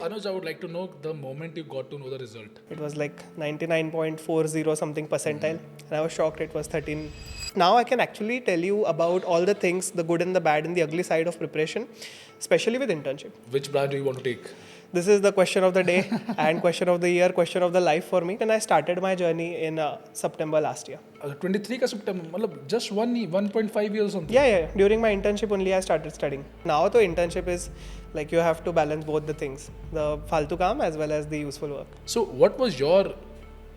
Anuj, I would like to know the moment you got to know the result. It was like 99.40 something percentile, and I was shocked it was 13. Now I can actually tell you about all the things, the good and the bad and the ugly side of preparation, especially with internship. Which branch do you want to take? This is the question of the day and question of the year, question of the life for me. And I started my journey in September last year. 23 का September, मतलब just 1.5 years something. Yeah. During my internship only I started studying. Now the internship is like you have to balance both the things, the faltu kaam as well as the useful work. So what was your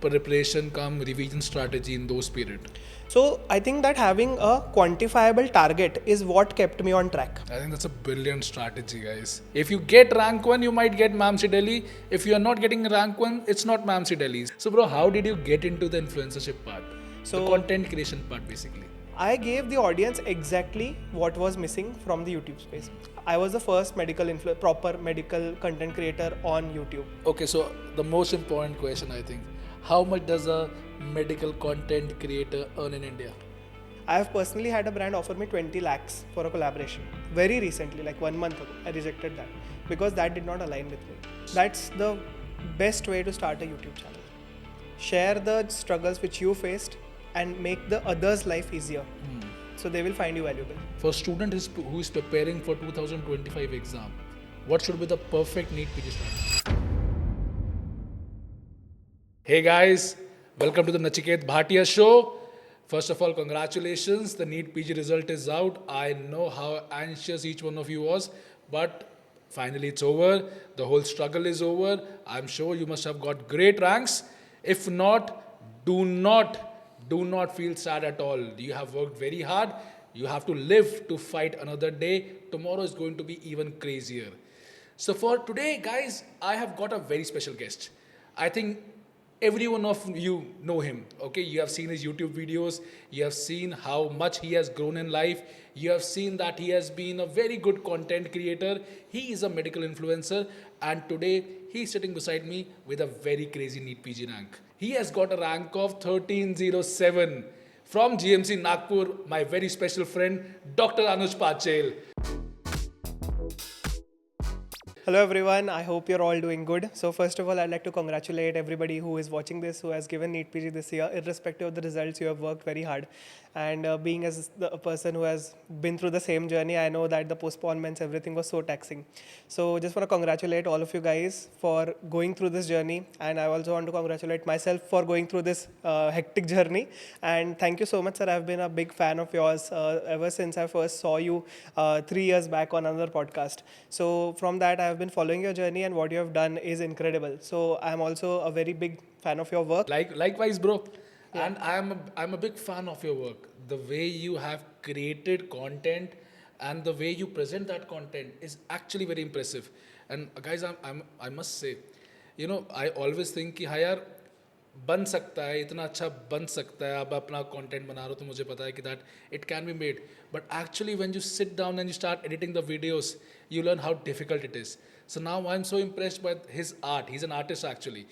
preparation come revision strategy in those period? So I think that having a quantifiable target is what kept me on track. I think that's a brilliant strategy, guys. If you get rank 1, you might get MAMC Delhi. If you are not getting rank 1, it's not MAMC Delhi. So bro, how did you get into the influencership part? The content creation part basically. I gave the audience exactly what was missing from the YouTube space. I was the first proper medical content creator on YouTube. Okay, so the most important question I think, how much does a medical content creator earn in India? I have personally had a brand offer me 20 lakhs for a collaboration. Very recently, like 1 month ago, I rejected that because that did not align with me. That's the best way to start a YouTube channel. Share the struggles which you faced and make the others' life easier. So they will find you valuable. For a student who is preparing for 2025 exam, what should be the perfect NEET PG strategy? Hey guys, welcome to the Nachiket Bhatia Show. First of all, congratulations, the NEET PG result is out. I know how anxious each one of you was, but finally it's over. The whole struggle is over. I'm sure you must have got great ranks. If not, do not feel sad at all. You have worked very hard. You have to live to fight another day. Tomorrow is going to be even crazier. So for today, guys, I have got a very special guest. I think every one of you know him. Okay, you have seen his YouTube videos. You have seen how much he has grown in life. You have seen that he has been a very good content creator. He is a medical influencer, and today he is sitting beside me with a very crazy NEET PG rank. He has got a rank of 1307 from GMC Nagpur, my very special friend, Dr. Anuj Pachhel. Hello everyone, I hope you're all doing good. So first of all, I'd like to congratulate everybody who is watching this, who has given NEET PG this year. Irrespective of the results, you have worked very hard. And being as a person who has been through the same journey, I know that the postponements, everything was so taxing. So just want to congratulate all of you guys for going through this journey. And I also want to congratulate myself for going through this hectic journey. And thank you so much, sir. I've been a big fan of yours ever since I first saw you 3 years back on another podcast. So from that, I've been following your journey, and what you have done is incredible. So I'm also a very big fan of your work. Likewise, bro. Yeah. And I'm a big fan of your work. The way you have created content and the way you present that content is actually very impressive. And guys, I must say, you know, I always think कि हाँ यार बन सकता है, इतना अच्छा बन सकता है. अब अपना content बना रहे हो तो मुझे पता है कि that it can be made. But actually when you sit down and you start editing the videos, you learn how difficult it is. So now I'm so impressed by his art. He's an artist actually.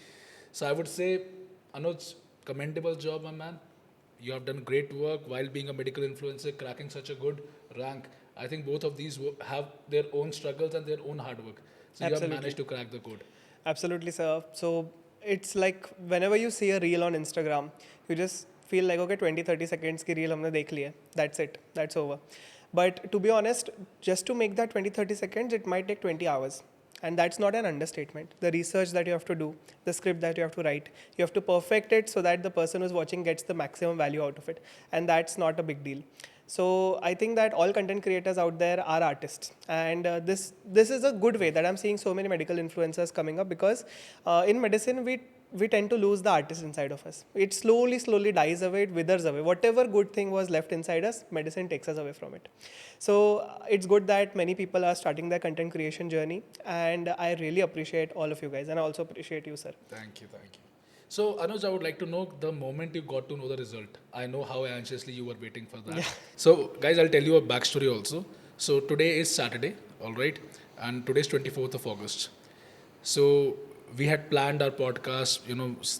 So I would say, Anuj, commendable job, my man. You have done great work while being a medical influencer, cracking such a good rank. I think both of these have their own struggles and their own hard work. So you have managed to crack the code. Absolutely, sir. So it's like whenever you see a reel on Instagram, you just feel like, okay, 20-30 seconds ki reel humne dekh liya. That's it. That's over. But to be honest, just to make that 20-30 seconds, it might take 20 hours. And that's not an understatement. The research that you have to do, the script that you have to write, you have to perfect it so that the person who's watching gets the maximum value out of it. And that's not a big deal. So I think that all content creators out there are artists. And this is a good way that I'm seeing so many medical influencers coming up, because in medicine, we tend to lose the artist inside of us. It slowly dies away, it withers away. Whatever good thing was left inside us, medicine takes us away from it. So it's good that many people are starting their content creation journey, and I really appreciate all of you guys, and I also appreciate you, sir. Thank you. So Anuj, I would like to know the moment you got to know the result. I know how anxiously you were waiting for that. Yeah. So guys, I'll tell you a backstory also. So today is Saturday, all right? And today is 24th of August. So we had planned our podcast,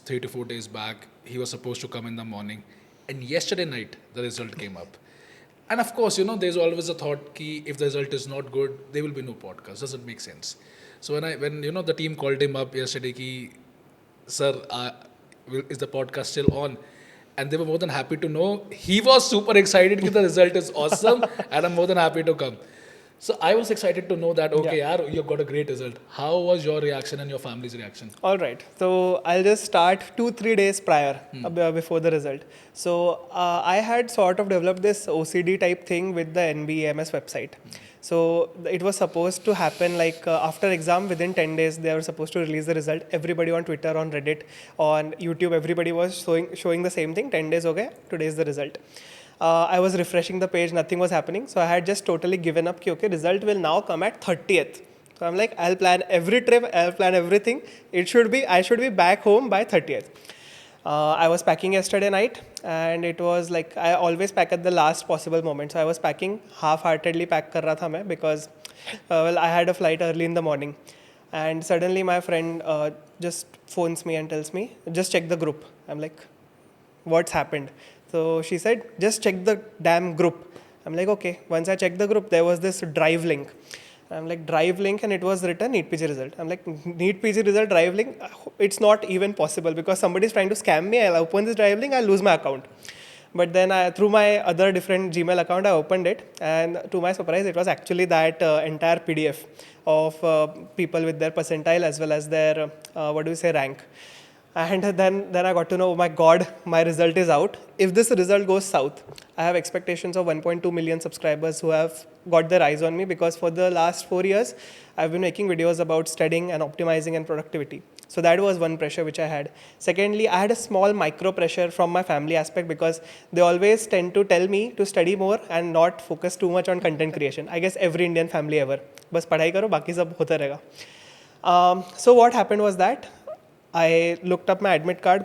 3 to 4 days back. He was supposed to come in the morning. And yesterday night, the result came up. And of course, there's always a thought that if the result is not good, there will be no podcast. Doesn't make sense. So when the team called him up yesterday, ki, sir, is the podcast still on? And they were more than happy to know. He was super excited that the result is awesome, and I'm more than happy to come. So I was excited to know that, Yeah. okay, yaar, you got a great result. How was your reaction and your family's reaction? All right. So I'll just start 2-3 days prior before the result. So I had sort of developed this OCD type thing with the NBEMS website. So it was supposed to happen like after exam within 10 days they were supposed to release the result. Everybody on Twitter, on Reddit, on YouTube, everybody was showing the same thing. 10 days, okay, today is the result. I was refreshing the page, nothing was happening. So I had just totally given up. Okay, result will now come at 30th. So I'm like, I'll plan every trip, I'll plan everything. I should be back home by 30th. I was packing yesterday night, and it was like, I always pack at the last possible moment. So I was packing, half-heartedly pack kar raha tha main because, I had a flight early in the morning. And suddenly my friend just phones me and tells me, just check the group. I'm like, what's happened? So she said, just check the damn group. I'm like, okay. Once I checked the group, there was this drive link. I'm like, drive link, and it was written NEET PG result. I'm like, NEET PG result drive link? It's not even possible because somebody is trying to scam me. I'll open this drive link, I'll lose my account. But then through my other different Gmail account, I opened it, and to my surprise, it was actually that entire PDF of people with their percentile as well as their, rank. And then I got to know, oh my God, my result is out. If this result goes south, I have expectations of 1.2 million subscribers who have got their eyes on me because for the last 4 years, I've been making videos about studying and optimizing and productivity. So that was one pressure which I had. Secondly, I had a small micro pressure from my family aspect because they always tend to tell me to study more and not focus too much on content creation. I guess every Indian family ever. बस पढ़ाई करो, बाकी सब होता रहेगा. So what happened was that I looked up my admit card,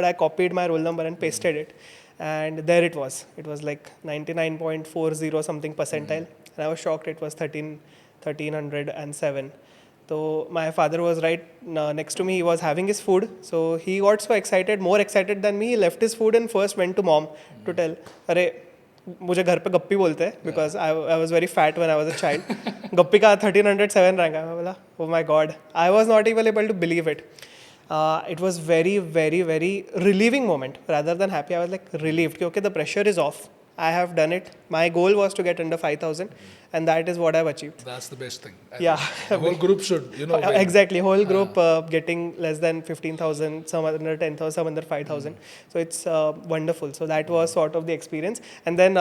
I copied my roll number and pasted it. And there it was. It was like 99.40 something percentile. And I was shocked it was 1307. So my father was right next to me. He was having his food. So he got so excited, more excited than me. He left his food and first went to mom to tell, अरे मुझे घर पे गप्पी बोलते हैं because I was very fat when I was a child. गप्पी का 1307 rank है. मैं बोला, oh my God. I was not even able to believe it. It was very, very, very relieving moment. Rather than happy, I was like relieved. Okay, the pressure is off. I have done it. My goal was to get under 5,000, and that is what I've achieved. That's the best thing. Yeah. The whole group should, win. Exactly. Whole group getting less than 15,000, some under 10,000, some under 5,000. So it's wonderful. So that was sort of the experience. And then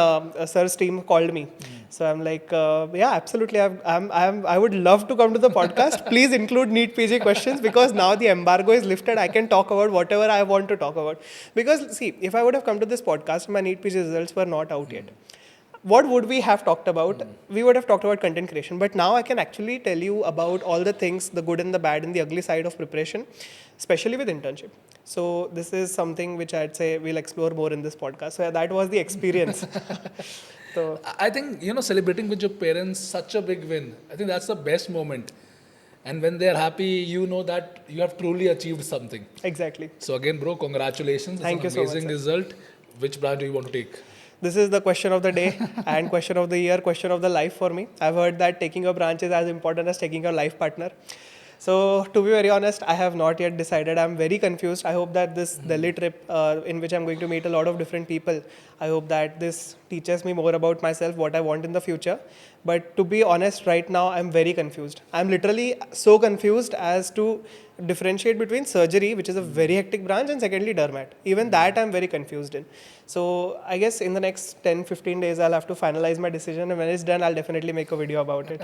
sir's team called me. So I'm like, yeah, absolutely. I would love to come to the podcast. Please include NEET PG questions because now the embargo is lifted. I can talk about whatever I want to talk about. Because see, if I would have come to this podcast, my NEET PG results were not out yet. What would we have talked about? We would have talked about content creation. But now I can actually tell you about all the things, the good and the bad and the ugly side of preparation, especially with internship. So this is something which I'd say we'll explore more in this podcast. So that was the experience. So I think, celebrating with your parents, such a big win. I think that's the best moment. And when they're happy, you know that you have truly achieved something. exactly. So again, bro, congratulations. Thank you It's so an much, amazing sir. result. Which branch do you want to take? This is the question of the day and question of the year, question of the life for me. I've heard that taking a branch is as important as taking a life partner. So to be very honest, I have not yet decided. I'm very confused. I hope that this Delhi trip in which I'm going to meet a lot of different people, I hope that this teaches me more about myself, what I want in the future. But to be honest, right now, I'm very confused. I'm literally so confused as to differentiate between surgery, which is a very hectic branch, and secondly, dermat. Even that I'm very confused in. So I guess in the next 10-15 days, I'll have to finalize my decision. And when it's done, I'll definitely make a video about it.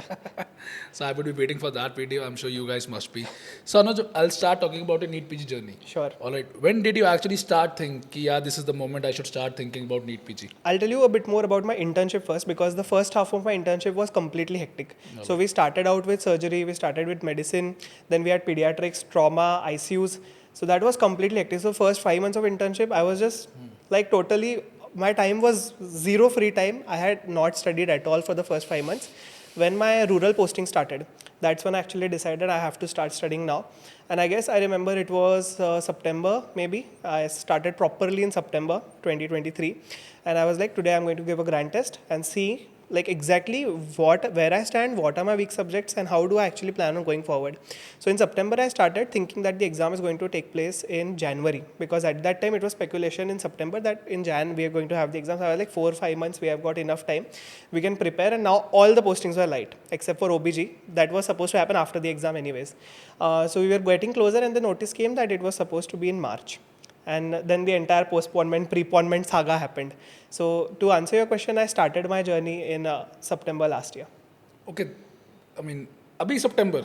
So I would be waiting for that video. I'm sure you guys must be. So Anuj, I'll start talking about your NEET PG journey. Sure. All right. When did you actually start thinking, yeah, this is the moment I should start thinking about NEET PG? I'll tell you a bit more about my internship first because the first half of my internship was completely hectic. Okay. So we started out with surgery, we started with medicine, then we had pediatrics, trauma, ICUs. So that was completely hectic. So first 5 months of internship, I was just like totally, my time was zero free time. I had not studied at all for the first 5 months. When my rural posting started, that's when I actually decided I have to start studying now. And I guess I remember it was September maybe. I started properly in September 2023. And I was like, today I'm going to give a grand test and see like exactly where I stand, what are my weak subjects, and how do I actually plan on going forward. So in September, I started thinking that the exam is going to take place in January, because at that time it was speculation in September that in Jan we are going to have the exams. I was like 4 or 5 months, we have got enough time, we can prepare. And now all the postings were light except for OBG. That was supposed to happen after the exam anyways. So we were getting closer, and the notice came that it was supposed to be in March. And then the entire postponement, preponement saga happened. So to answer your question, I started my journey in September last year. Okay, I mean, अभी September,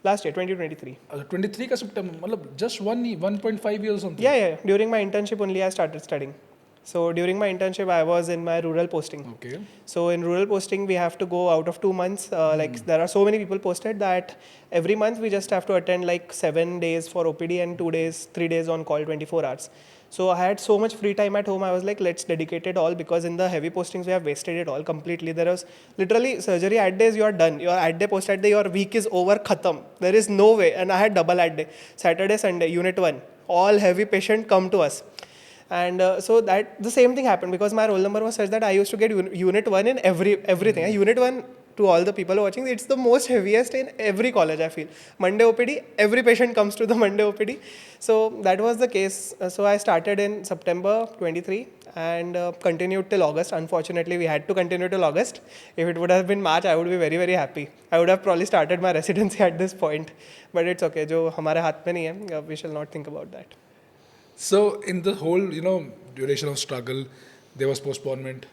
Last year, 2023. 23 का September, मतलब just 1.5 years something. Yeah. During my internship only I started studying. So during my internship, I was in my rural posting. Okay. So in rural posting, we have to go out of 2 months. Like there are so many people posted that every month we just have to attend like 7 days for OPD and 3 days on call, 24 hours. So I had so much free time at home. I was like, let's dedicate it all, because in the heavy postings we have wasted it all completely. There was literally surgery at days, you are done. Your at day, post at day, your week is over, khatam. There is no way. And I had double at day, Saturday, Sunday, unit 1. All heavy patient come to us. And so that the same thing happened, because my roll number was such that I used to get unit 1 in everything. Unit 1, to all the people watching, it's the most heaviest in every college, I feel. Monday OPD, every patient comes to the Monday OPD. So that was the case. So I started in September 23 and continued till August. Unfortunately, we had to continue till August. If it would have been March, I would be very, very happy. I would have probably started my residency at this point. But it's okay. जो हमारे हाथ में नहीं है, we shall not think about that. So in the whole, duration of struggle, there was postponement.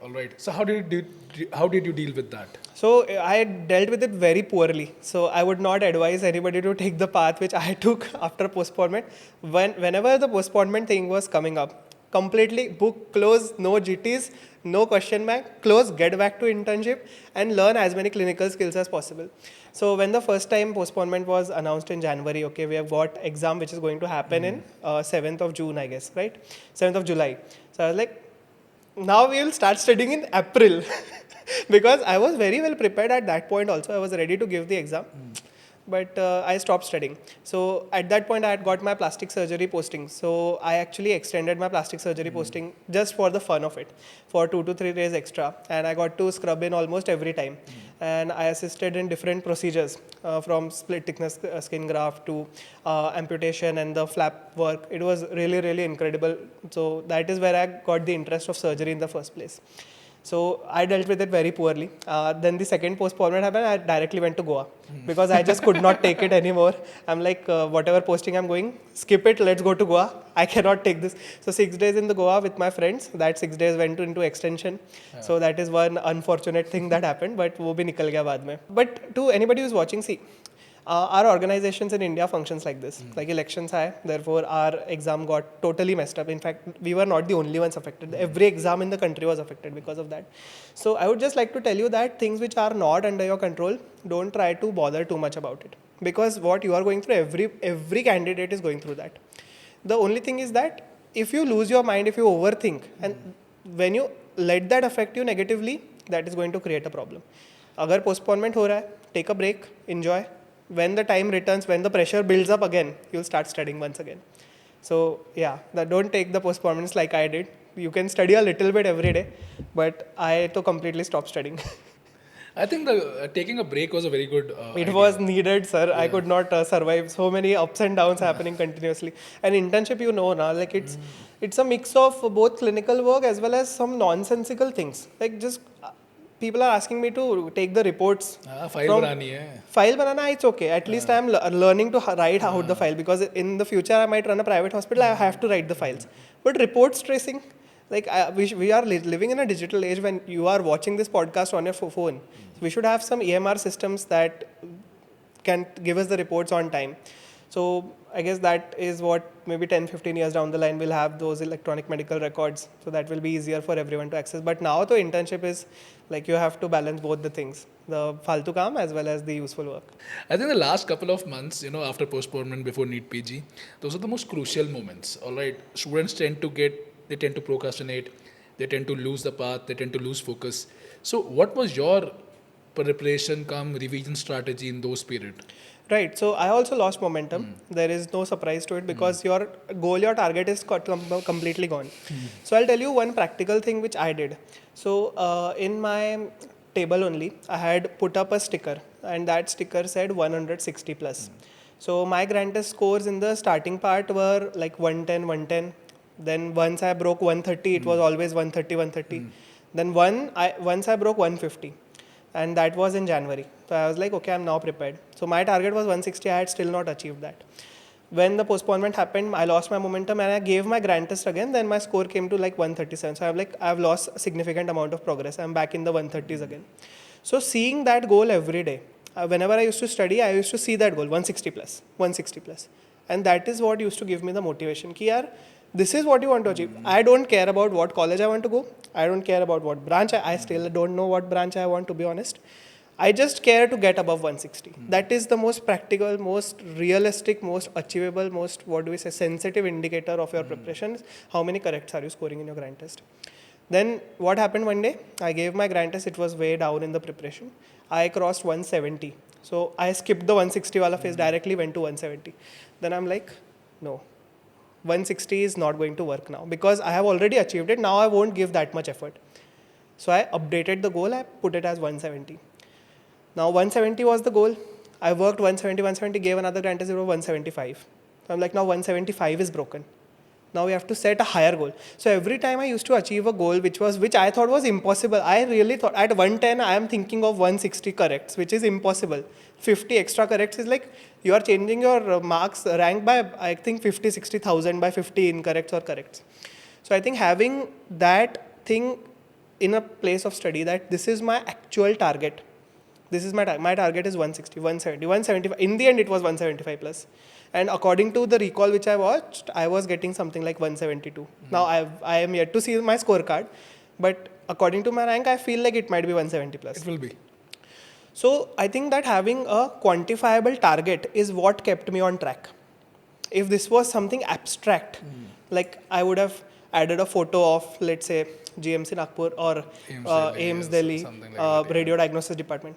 All right. So how did you deal with that? So I dealt with it very poorly. So I would not advise anybody to take the path which I took after postponement. Whenever the postponement thing was coming up, completely book, close, no GTs, no question bank, close, get back to internship and learn as many clinical skills as possible. So when the first time postponement was announced in January, okay, we have got exam which is going to happen in 7th of June, I guess, right? 7th of July. So I was like, now we will start studying in April. Because I was very well prepared at that point also. I was ready to give the exam. But I stopped studying. So at that point, I had got my plastic surgery posting. So I actually extended my plastic surgery posting just for the fun of it, for 2 to 3 days extra. And I got to scrub in almost every time. And I assisted in different procedures, from split thickness skin graft to amputation and the flap work. It was really, really incredible. So that is where I got the interest of surgery in the first place. So I dealt with it very poorly. Then the second postponement happened. I directly went to Goa because I just could not take it anymore. I'm like, whatever posting I'm going, skip it. Let's go to Goa. I cannot take this. So 6 days in the Goa with my friends. That 6 days went into extension. Yeah. So that is one unfortunate thing that happened. But वो भी निकल गया बाद में. But to anybody who's watching, see. Our organizations in India functions like this. Like elections hai, therefore our exam got totally messed up. In fact, we were not the only ones affected. Every exam in the country was affected because of that. So I would just like to tell you that things which are not under your control, don't try to bother too much about it. Because what you are going through, every candidate is going through that. The only thing is that if you lose your mind, if you overthink, and when you let that affect you negatively, that is going to create a problem. Agar postponement ho raha hai, take a break, enjoy. When the time returns, when the pressure builds up again, you'll start studying once again. So yeah, don't take the postponements like I did. You can study a little bit every day, but I to completely stop studying. I think the taking a break was a very good It idea. was needed, sir. Yeah. I could not survive so many ups and downs happening continuously. And internship, now, like it's a mix of both clinical work as well as some nonsensical things. Like just people are asking me to take the reports. File banani hai. File banana, it's okay. At least I'm learning to write out the file, because in the future I might run a private hospital. I have to write the files. But reports tracing, like we are living in a digital age when you are watching this podcast on your phone. We should have some EMR systems that can give us the reports on time. So I guess that is what maybe 10-15 years down the line we'll have those electronic medical records. So that will be easier for everyone to access. But now the internship is like you have to balance both the things, the faltu kaam as well as the useful work. I think the last couple of months, after postponement before NEET PG, those are the most crucial moments. All right, students tend to procrastinate, they tend to lose the path, they tend to lose focus. So what was your preparation come revision strategy in those period? Right. So I also lost momentum. There is no surprise to it because your goal, your target is completely gone. So I'll tell you one practical thing which I did. So in my table only, I had put up a sticker, and that sticker said 160 plus. So my grand test scores in the starting part were like 110, 110. Then once I broke 130, it was always 130, 130. Then once I broke 150, and that was in January. So I was like, okay, I'm now prepared. So my target was 160. I had still not achieved that. When the postponement happened, I lost my momentum and I gave my grand test again. Then my score came to like 137. So I've lost a significant amount of progress. I'm back in the 130s again. So seeing that goal every day, whenever I used to study, I used to see that goal 160 plus, 160 plus, and that is what used to give me the motivation. Ki yaar, this is what you want to achieve. I don't care about what college I want to go. I don't care about what branch. I still don't know what branch I want, to be honest. I just care to get above 160. That is the most practical, most realistic, most achievable, most, what do we say, sensitive indicator of your preparation. How many corrects are you scoring in your grand test? Then what happened one day? I gave my grand test. It was way down in the preparation. I crossed 170. So I skipped the 160 wala phase, directly went to 170. Then I'm like, no, 160 is not going to work now because I have already achieved it. Now I won't give that much effort. So I updated the goal. I put it as 170. Now 170 was the goal. I worked 170, gave another grand test, 175. So I'm like, now 175 is broken. Now we have to set a higher goal. So every time I used to achieve a goal which I thought was impossible, I really thought at 110 I am thinking of 160 corrects, which is impossible. 50 extra corrects is like you are changing your marks rank by I think 50, 60,000 by 50 incorrects or corrects. So I think having that thing in a place of study, that this is my actual target. This is my target is 160, 170, 175. In the end, it was 175 plus. And according to the recall which I watched, I was getting something like 172. Now I am yet to see my scorecard, but according to my rank, I feel like it might be 170 plus. It will be. So I think that having a quantifiable target is what kept me on track. If this was something abstract, like I would have added a photo of, let's say, GMC Nagpur or AIMS Delhi, radio diagnosis department.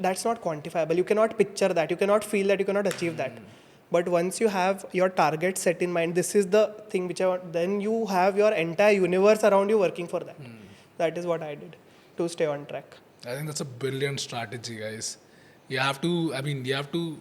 That's not quantifiable. You cannot picture that. You cannot feel that. You cannot achieve that. But once you have your target set in mind, this is the thing which I want, then you have your entire universe around you working for that. That is what I did to stay on track. I think that's a brilliant strategy, guys. You have to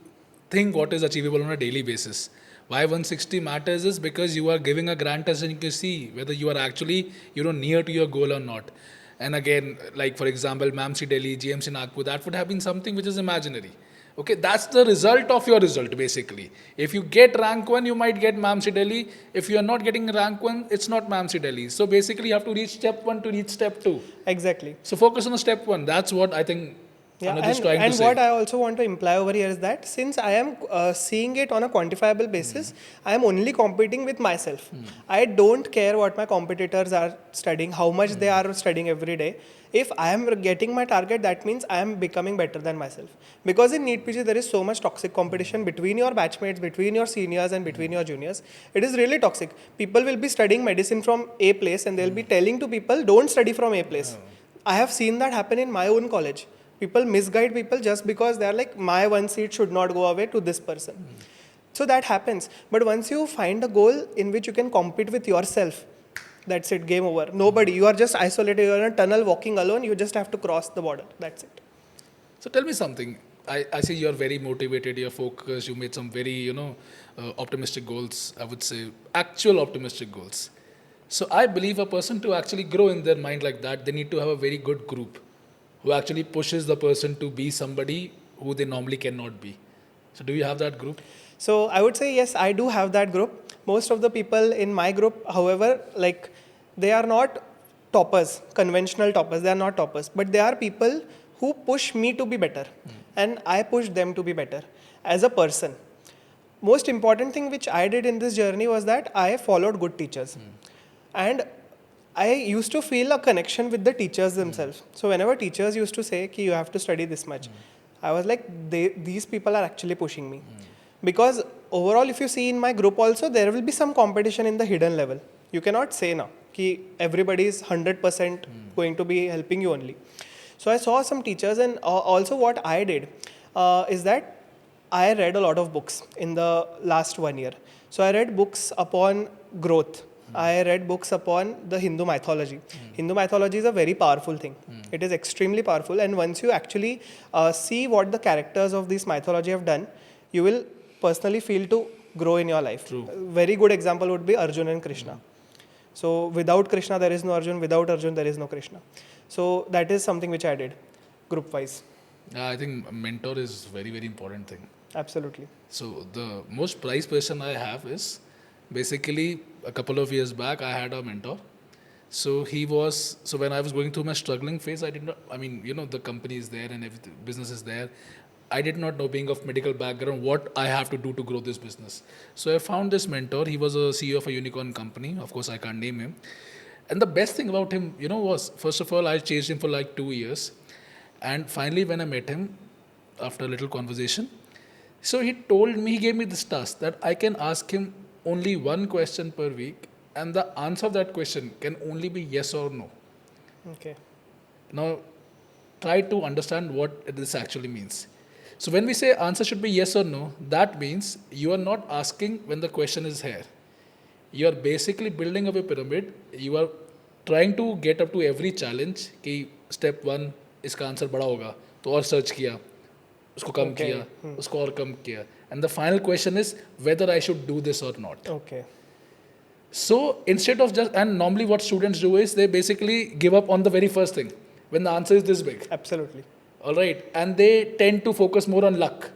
think what is achievable on a daily basis. Why 160 matters is because you are giving a grand test and you can see whether you are actually, near to your goal or not. And again, like for example, MAMC Delhi, GMC Nagpur, that would have been something which is imaginary. Okay, that's the result of your result basically. If you get rank 1, you might get MAMC Delhi. If you are not getting rank 1, it's not MAMC Delhi. So basically you have to reach step 1 to reach step 2. Exactly. So focus on the step 1. That's what I think Anuj is trying to say. And what I also want to imply over here is that since I am seeing it on a quantifiable basis, I am only competing with myself. I don't care what my competitors are studying, how much they are studying every day. If I am getting my target, that means I am becoming better than myself. Because in NEET PG, there is so much toxic competition between your batchmates, between your seniors and between your juniors. It is really toxic. People will be studying medicine from A place and they'll be telling to people, don't study from A place. I have seen that happen in my own college. People misguide people just because they are like, my one seat should not go away to this person. So that happens. But once you find a goal in which you can compete with yourself, that's it, game over. Nobody, you are just isolated, you are in a tunnel walking alone, you just have to cross the border. That's it. So tell me something. I see you're very motivated, you're focused, you made some very, optimistic goals, I would say, actual optimistic goals. So I believe a person to actually grow in their mind like that, they need to have a very good group who actually pushes the person to be somebody who they normally cannot be. So do you have that group? So I would say, yes, I do have that group. Most of the people in my group, however, like they are not toppers, conventional toppers, they are not toppers, but they are people who push me to be better and I push them to be better as a person. Most important thing which I did in this journey was that I followed good teachers. And I used to feel a connection with the teachers themselves. So whenever teachers used to say, ki you have to study this much, I was like, these people are actually pushing me. Because overall, if you see in my group also, there will be some competition in the hidden level. You cannot say now, ki everybody is 100% going to be helping you only. So I saw some teachers, and also what I did is that I read a lot of books in the last 1 year. So I read books upon growth. I read books upon the Hindu mythology. Hindu mythology is a very powerful thing. It is extremely powerful, and once you actually see what the characters of this mythology have done, you will personally feel to grow in your life. True. A very good example would be Arjun and Krishna. So without Krishna, there is no Arjun. Without Arjun, there is no Krishna. So that is something which I did, group-wise. I think a mentor is very, very important thing. Absolutely. So the most prized person I have is basically a couple of years back I had a mentor. So when I was going through my struggling phase, I did not, the company is there and everything, business is there. I did not know, being of medical background, what I have to do to grow this business. So I found this mentor. He was a CEO of a unicorn company. Of course, I can't name him. And the best thing about him, was, first of all, I chased him for like 2 years. And finally, when I met him, after a little conversation, so he gave me this task that I can ask him only one question per week, and the answer of that question can only be yes or no. Okay. Now, try to understand what this actually means. So when we say answer should be yes or no, that means you are not asking when the question is here. You are basically building up a pyramid. You are trying to get up to every challenge. कि step 1 इसका answer बड़ा होगा, तो और search किया, उसको कम किया, उसको और कम किया. And the final question is whether I should do this or not. Okay. So instead of and normally what students do is they basically give up on the very first thing when the answer is this big. Absolutely. All right. And they tend to focus more on luck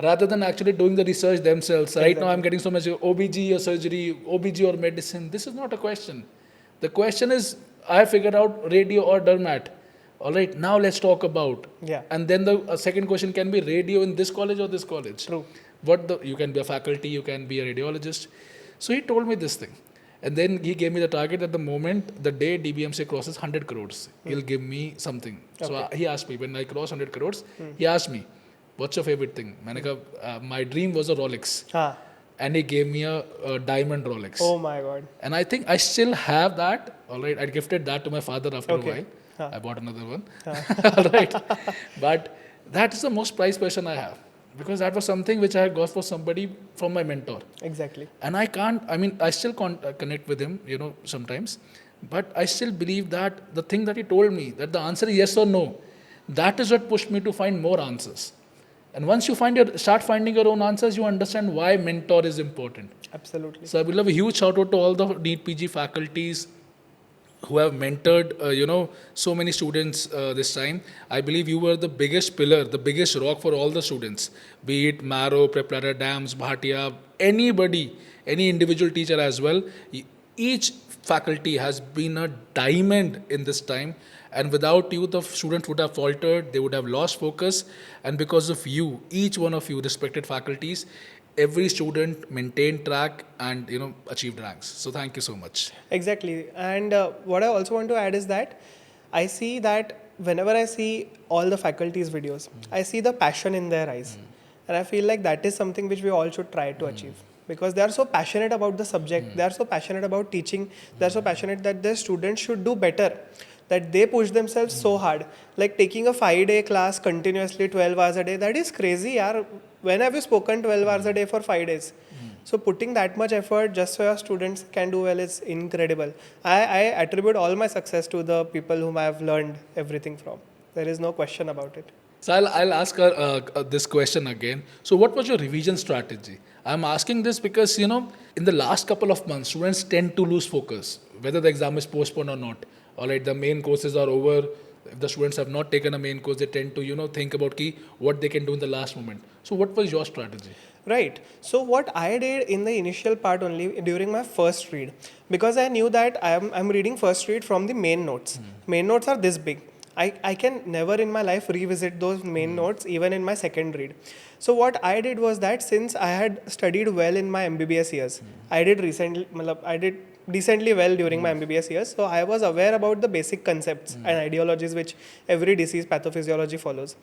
rather than actually doing the research themselves. Exactly. Right now I'm getting so much OBG or surgery, OBG or medicine. This is not a question. The question is, I figured out radio or dermat. All right, now let's talk about. Yeah. And then the second question can be radio in this college or this college. True. You can be a faculty, you can be a radiologist. So he told me this thing. And then he gave me the target at the moment, the day DBMC crosses 100 crores, he'll give me something. Okay. So he asked me, when I cross 100 crores, he asked me, what's your favorite thing? My dream was a Rolex. And he gave me a diamond Rolex. Oh my God. And I think I still have that. All right, I gifted that to my father after a while. I bought another one. All right. But that is the most prized person I have. Because that was something which I had got for somebody from my mentor. Exactly. And I still connect with him, sometimes. But I still believe that the thing that he told me, that the answer is yes or no, that is what pushed me to find more answers. And once you start finding your own answers, you understand why mentor is important. Absolutely. So I will have a huge shout out to all the NEET PG faculties who have mentored, so many students this time. I believe you were the biggest pillar, the biggest rock for all the students, be it Maro, Preparator, Dams, Bhatia, anybody, any individual teacher as well. Each faculty has been a diamond in this time. And without you, the students would have faltered, they would have lost focus. And because of you, each one of you, respected faculties, every student maintained track and achieved ranks. So thank you so much. Exactly. And what I also want to add is that I see that whenever I see all the faculties' videos, I see the passion in their eyes. And I feel like that is something which we all should try to achieve. Because they are so passionate about the subject, they are so passionate about teaching, they are so passionate that their students should do better, that they push themselves so hard. Like taking a 5-day class continuously, 12 hours a day, that is crazy, yaar. When have you spoken 12 hours a day for 5 days? So putting that much effort just so your students can do well is incredible. I attribute all my success to the people whom I have learned everything from. There is no question about it. So I'll ask this question again. So what was your revision strategy? I'm asking this because, in the last couple of months, students tend to lose focus, whether the exam is postponed or not. All right, the main courses are over. If the students have not taken a main course, they tend to, think about what they can do in the last moment. So what was your strategy? Right. So what I did in the initial part only during my first read, because I knew that I'm reading first read from the main notes. Main notes are this big. I can never in my life revisit those main notes even in my second read. So what I did was that since I had studied well in my MBBS years, I did decently well during my MBBS years. So I was aware about the basic concepts and ideologies which every disease pathophysiology follows.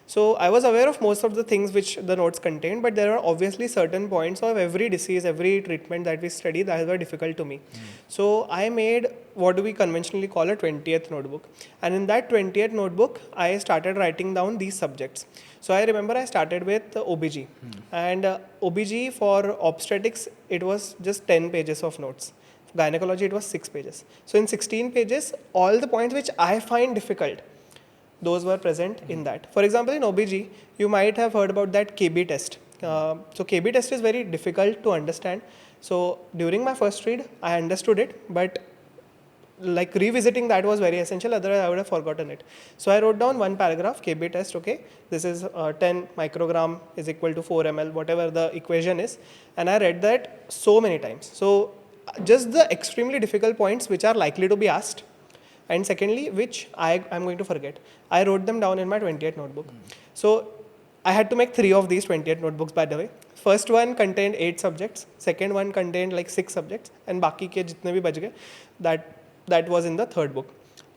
So I was aware of most of the things which the notes contained, but there are obviously certain points of every disease, every treatment that we study that were difficult to me. So I made what do we conventionally call a 20th notebook. And in that 20th notebook, I started writing down these subjects. So I remember I started with OBG. And OBG for obstetrics, it was just 10 pages of notes. Gynecology, it was 6 pages. So in 16 pages, all the points which I find difficult, those were present in that. For example, in OBG, you might have heard about that KB test. So KB test is very difficult to understand. So during my first read, I understood it, but like revisiting that was very essential, otherwise I would have forgotten it. So I wrote down one paragraph, KB test, okay, this is 10 microgram is equal to 4 ml, whatever the equation is, and I read that so many times. So just the extremely difficult points which are likely to be asked, and secondly, which I'm going to forget, I wrote them down in my 20th notebook. So I had to make 3 of these 20th notebooks, by the way. First one contained 8 subjects, second one contained like 6 subjects, and baki ke jitne bhi bach gaye, that was in the third book.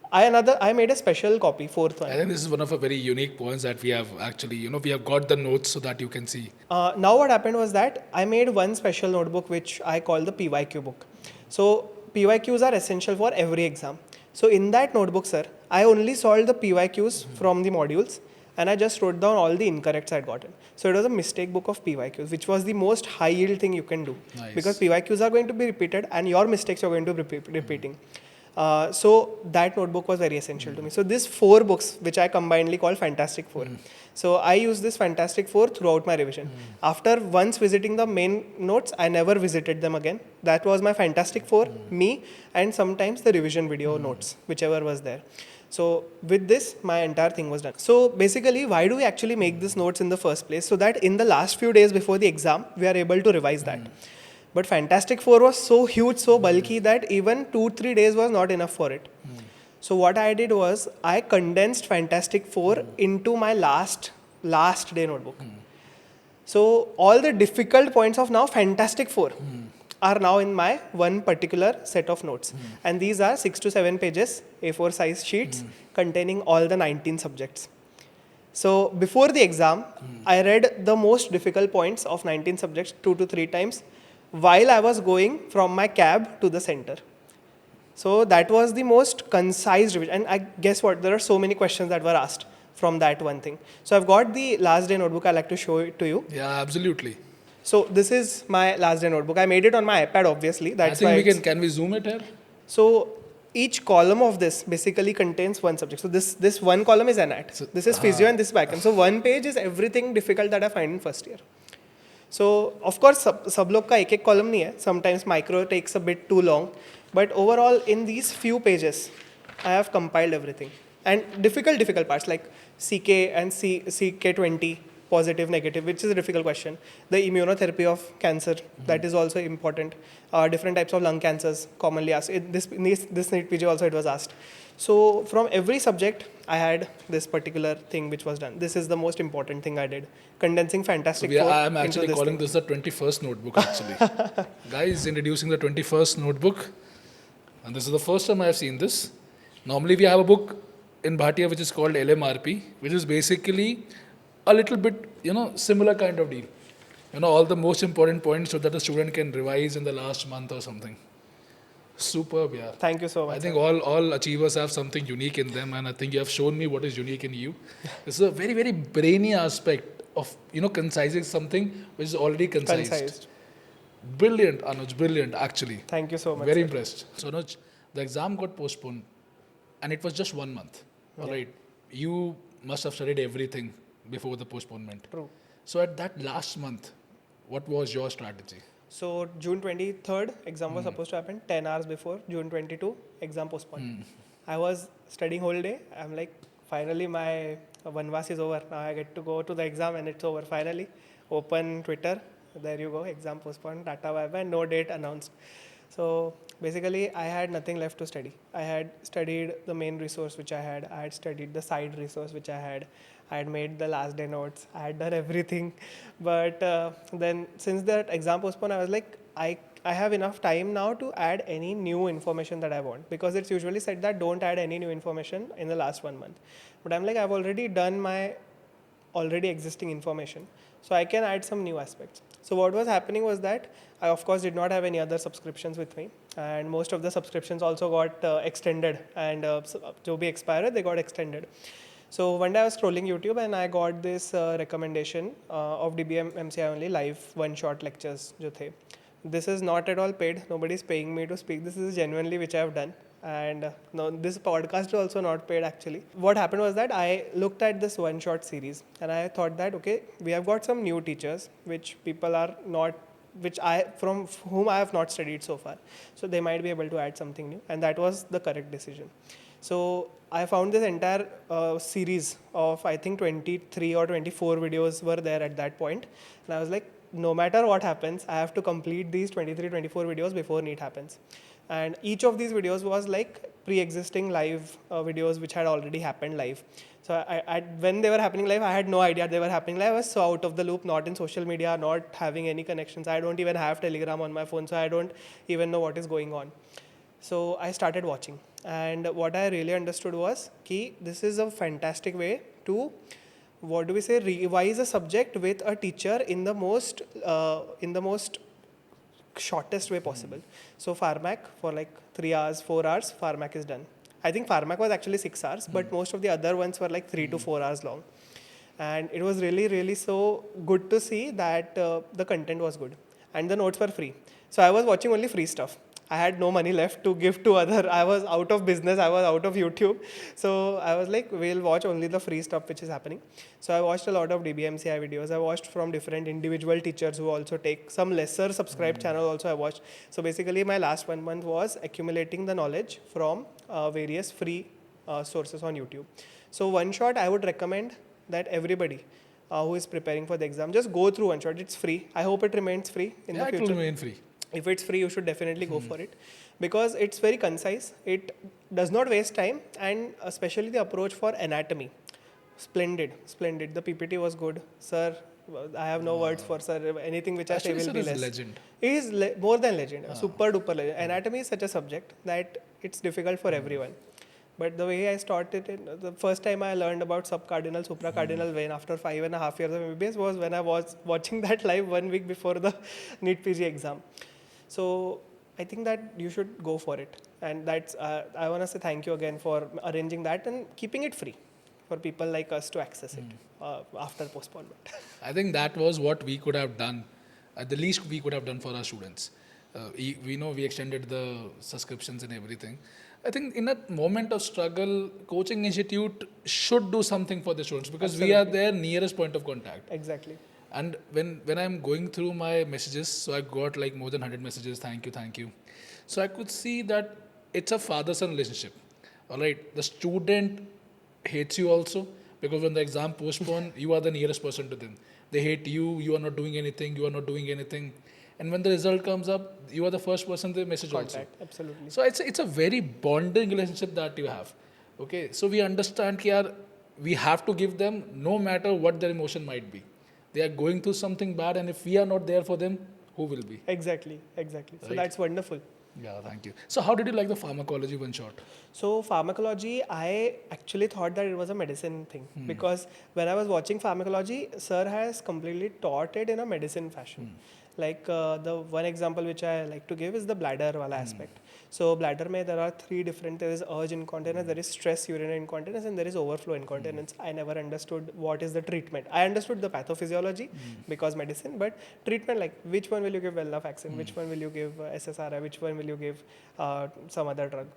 I made a special copy, fourth one. I think this is one of the very unique points that we have actually, we have got the notes so that you can see. Now what happened was that I made one special notebook which I call the PYQ book. So PYQs are essential for every exam. So in that notebook, sir, I only solved the PYQs from the modules, and I just wrote down all the incorrects I'd gotten. So it was a mistake book of PYQs, which was the most high yield thing you can do. Nice. Because PYQs are going to be repeated and your mistakes are going to be repeating. So that notebook was very essential to me. So these 4 books, which I combinedly call Fantastic Four. So I use this Fantastic Four throughout my revision. After once visiting the main notes, I never visited them again. That was my Fantastic Four, me, and sometimes the revision video notes, whichever was there. So with this, my entire thing was done. So basically, why do we actually make these notes in the first place? So that in the last few days before the exam, we are able to revise that. But Fantastic Four was so huge, so bulky that even 2-3 days was not enough for it. So what I did was I condensed Fantastic Four into my last day notebook. So all the difficult points of now Fantastic Four are now in my one particular set of notes. And these are 6 to 7 pages, A4 size sheets containing all the 19 subjects. So before the exam, I read the most difficult points of 19 subjects 2 to 3 times while I was going from my cab to the center. So that was the most concise revision. And I guess what? There are so many questions that were asked from that one thing. So I've got the last day notebook. I'd like to show it to you. Yeah, absolutely. So this is my last day notebook. I made it on my iPad, obviously. That's I why think can we zoom it here? So each column of this basically contains one subject. So this one column is ANAT. So this is physio and this is biochem. So one page is everything difficult that I find in first year. So of course, sab log ka ek column nahi hai. Sometimes micro takes a bit too long. But overall, in these few pages, I have compiled everything. And difficult parts like CK and CK20, positive, negative, which is a difficult question. The immunotherapy of cancer, that is also important. Different types of lung cancers, commonly asked. This NEET PG also it was asked. So from every subject, I had this particular thing which was done. This is the most important thing I did. Condensing Fantastic Four. I'm actually calling this the 21st notebook actually. Guys, introducing the 21st notebook. And this is the first time I have seen this. Normally we have a book in Bhatia which is called LMRP, which is basically a little bit, similar kind of deal. All the most important points so that the student can revise in the last month or something. Superb, yeah. Thank you so much. I think all achievers have something unique in them, and I think you have shown me what is unique in you. This is a very, very brainy aspect of, concising something which is already concised. Brilliant, Anuj, brilliant, actually. Thank you so much. Very impressed. So, Anuj, the exam got postponed, and it was just 1 month. All right. You must have studied everything before the postponement. True. So, at that last month, what was your strategy? So June 23rd, exam was supposed to happen. 10 hours before June 22, exam postponed. I was studying whole day. I'm like, finally my vanvas is over. Now I get to go to the exam and it's over. Finally, open Twitter. There you go. Exam postponed. Tata bye bye. No date announced. So basically, I had nothing left to study. I had studied the main resource which I had. I had studied the side resource which I had. I had made the last day notes. I had done everything. But then since that exam postponed, I was like, I I have enough time now to add any new information that I want, because it's usually said that don't add any new information in the last 1 month. But I'm like, I've already done my already existing information, so I can add some new aspects. So what was happening was that I of course did not have any other subscriptions with me, and most of the subscriptions also got extended, and to be expired they got extended. So one day I was scrolling YouTube and I got this recommendation of DBM MCI only live one shot lectures jo the. This is not at all paid. Nobody is paying me to speak. This is genuinely which I have done. And no, this podcast is also not paid actually. What happened was that I looked at this one shot series and I thought that, okay, we have got some new teachers which people are not, which I, from whom I have not studied so far. So they might be able to add something new. And that was the correct decision. So I found this entire series of, I think 23 or 24 videos were there at that point. And I was like, no matter what happens, I have to complete these 23, 24 videos before NEET happens. And each of these videos was like pre-existing live videos which had already happened live. So when they were happening live, I had no idea they were happening live. I was so out of the loop, not in social media, not having any connections. I don't even have Telegram on my phone, so I don't even know what is going on. So I started watching. And what I really understood was that this is a fantastic way to, what do we say, revise a subject with a teacher in the most shortest way possible. So Pharmac for like 3 hours, 4 hours, Pharmac is done. I think Pharmac was actually 6 hours, but most of the other ones were like 3 to 4 hours long. And it was really, really so good to see that the content was good. And the notes were free. So I was watching only free stuff. I had no money left to give to other. I was out of business. I was out of YouTube. So I was like, we'll watch only the free stuff which is happening. So I watched a lot of DBMCI videos. I watched from different individual teachers who also take some lesser subscribed channel also I watched. So basically my last 1 month was accumulating the knowledge from various free sources on YouTube. So one shot I would recommend that everybody who is preparing for the exam, just go through one shot. It's free. I hope it remains free in the future. It will remain free. If it's free, you should definitely go for it, because it's very concise. It does not waste time, and especially the approach for anatomy. Splendid. The PPT was good. Sir, I have no words for sir. Anything which I say will be less. Legend. He is more than legend. Super duper legend. Anatomy is such a subject that it's difficult for everyone. But the way I started it, the first time I learned about subcardinal, supracardinal vein after 5.5 years of MBBS was when I was watching that live 1 week before the NEET PG exam. So I think that you should go for it. And that's, I want to say thank you again for arranging that and keeping it free for people like us to access it after postponement. I think that was what we could have done, at the least we could have done for our students. We know we extended the subscriptions and everything. I think in a moment of struggle, coaching institute should do something for the students, because we are their nearest point of contact. Exactly. And when I'm going through my messages, so I got like more than 100 messages, thank you. So I could see that it's a father-son relationship. All right, the student hates you also, because when the exam postponed, you are the nearest person to them. They hate you, you are not doing anything. And when the result comes up, you are the first person they message Contact, also. absolutely. So it's a very bonding relationship that you have. Okay, so we understand that we have to give them no matter what their emotion might be. They are going through something bad, and if we are not there for them, who will be? Exactly. So that's wonderful. Yeah, thank you. So how did you like the pharmacology one shot? So pharmacology, I actually thought that it was a medicine thing, because when I was watching pharmacology, sir has completely taught it in a medicine fashion. Like the one example which I like to give is the bladder wala aspect. So bladder mein there are 3 different, there is urge incontinence, there is stress urinary incontinence, and there is overflow incontinence. I never understood what is the treatment. I understood the pathophysiology because medicine, but treatment, like which one will you give venlafaxine, which one will you give SSRI, which one will you give some other drug.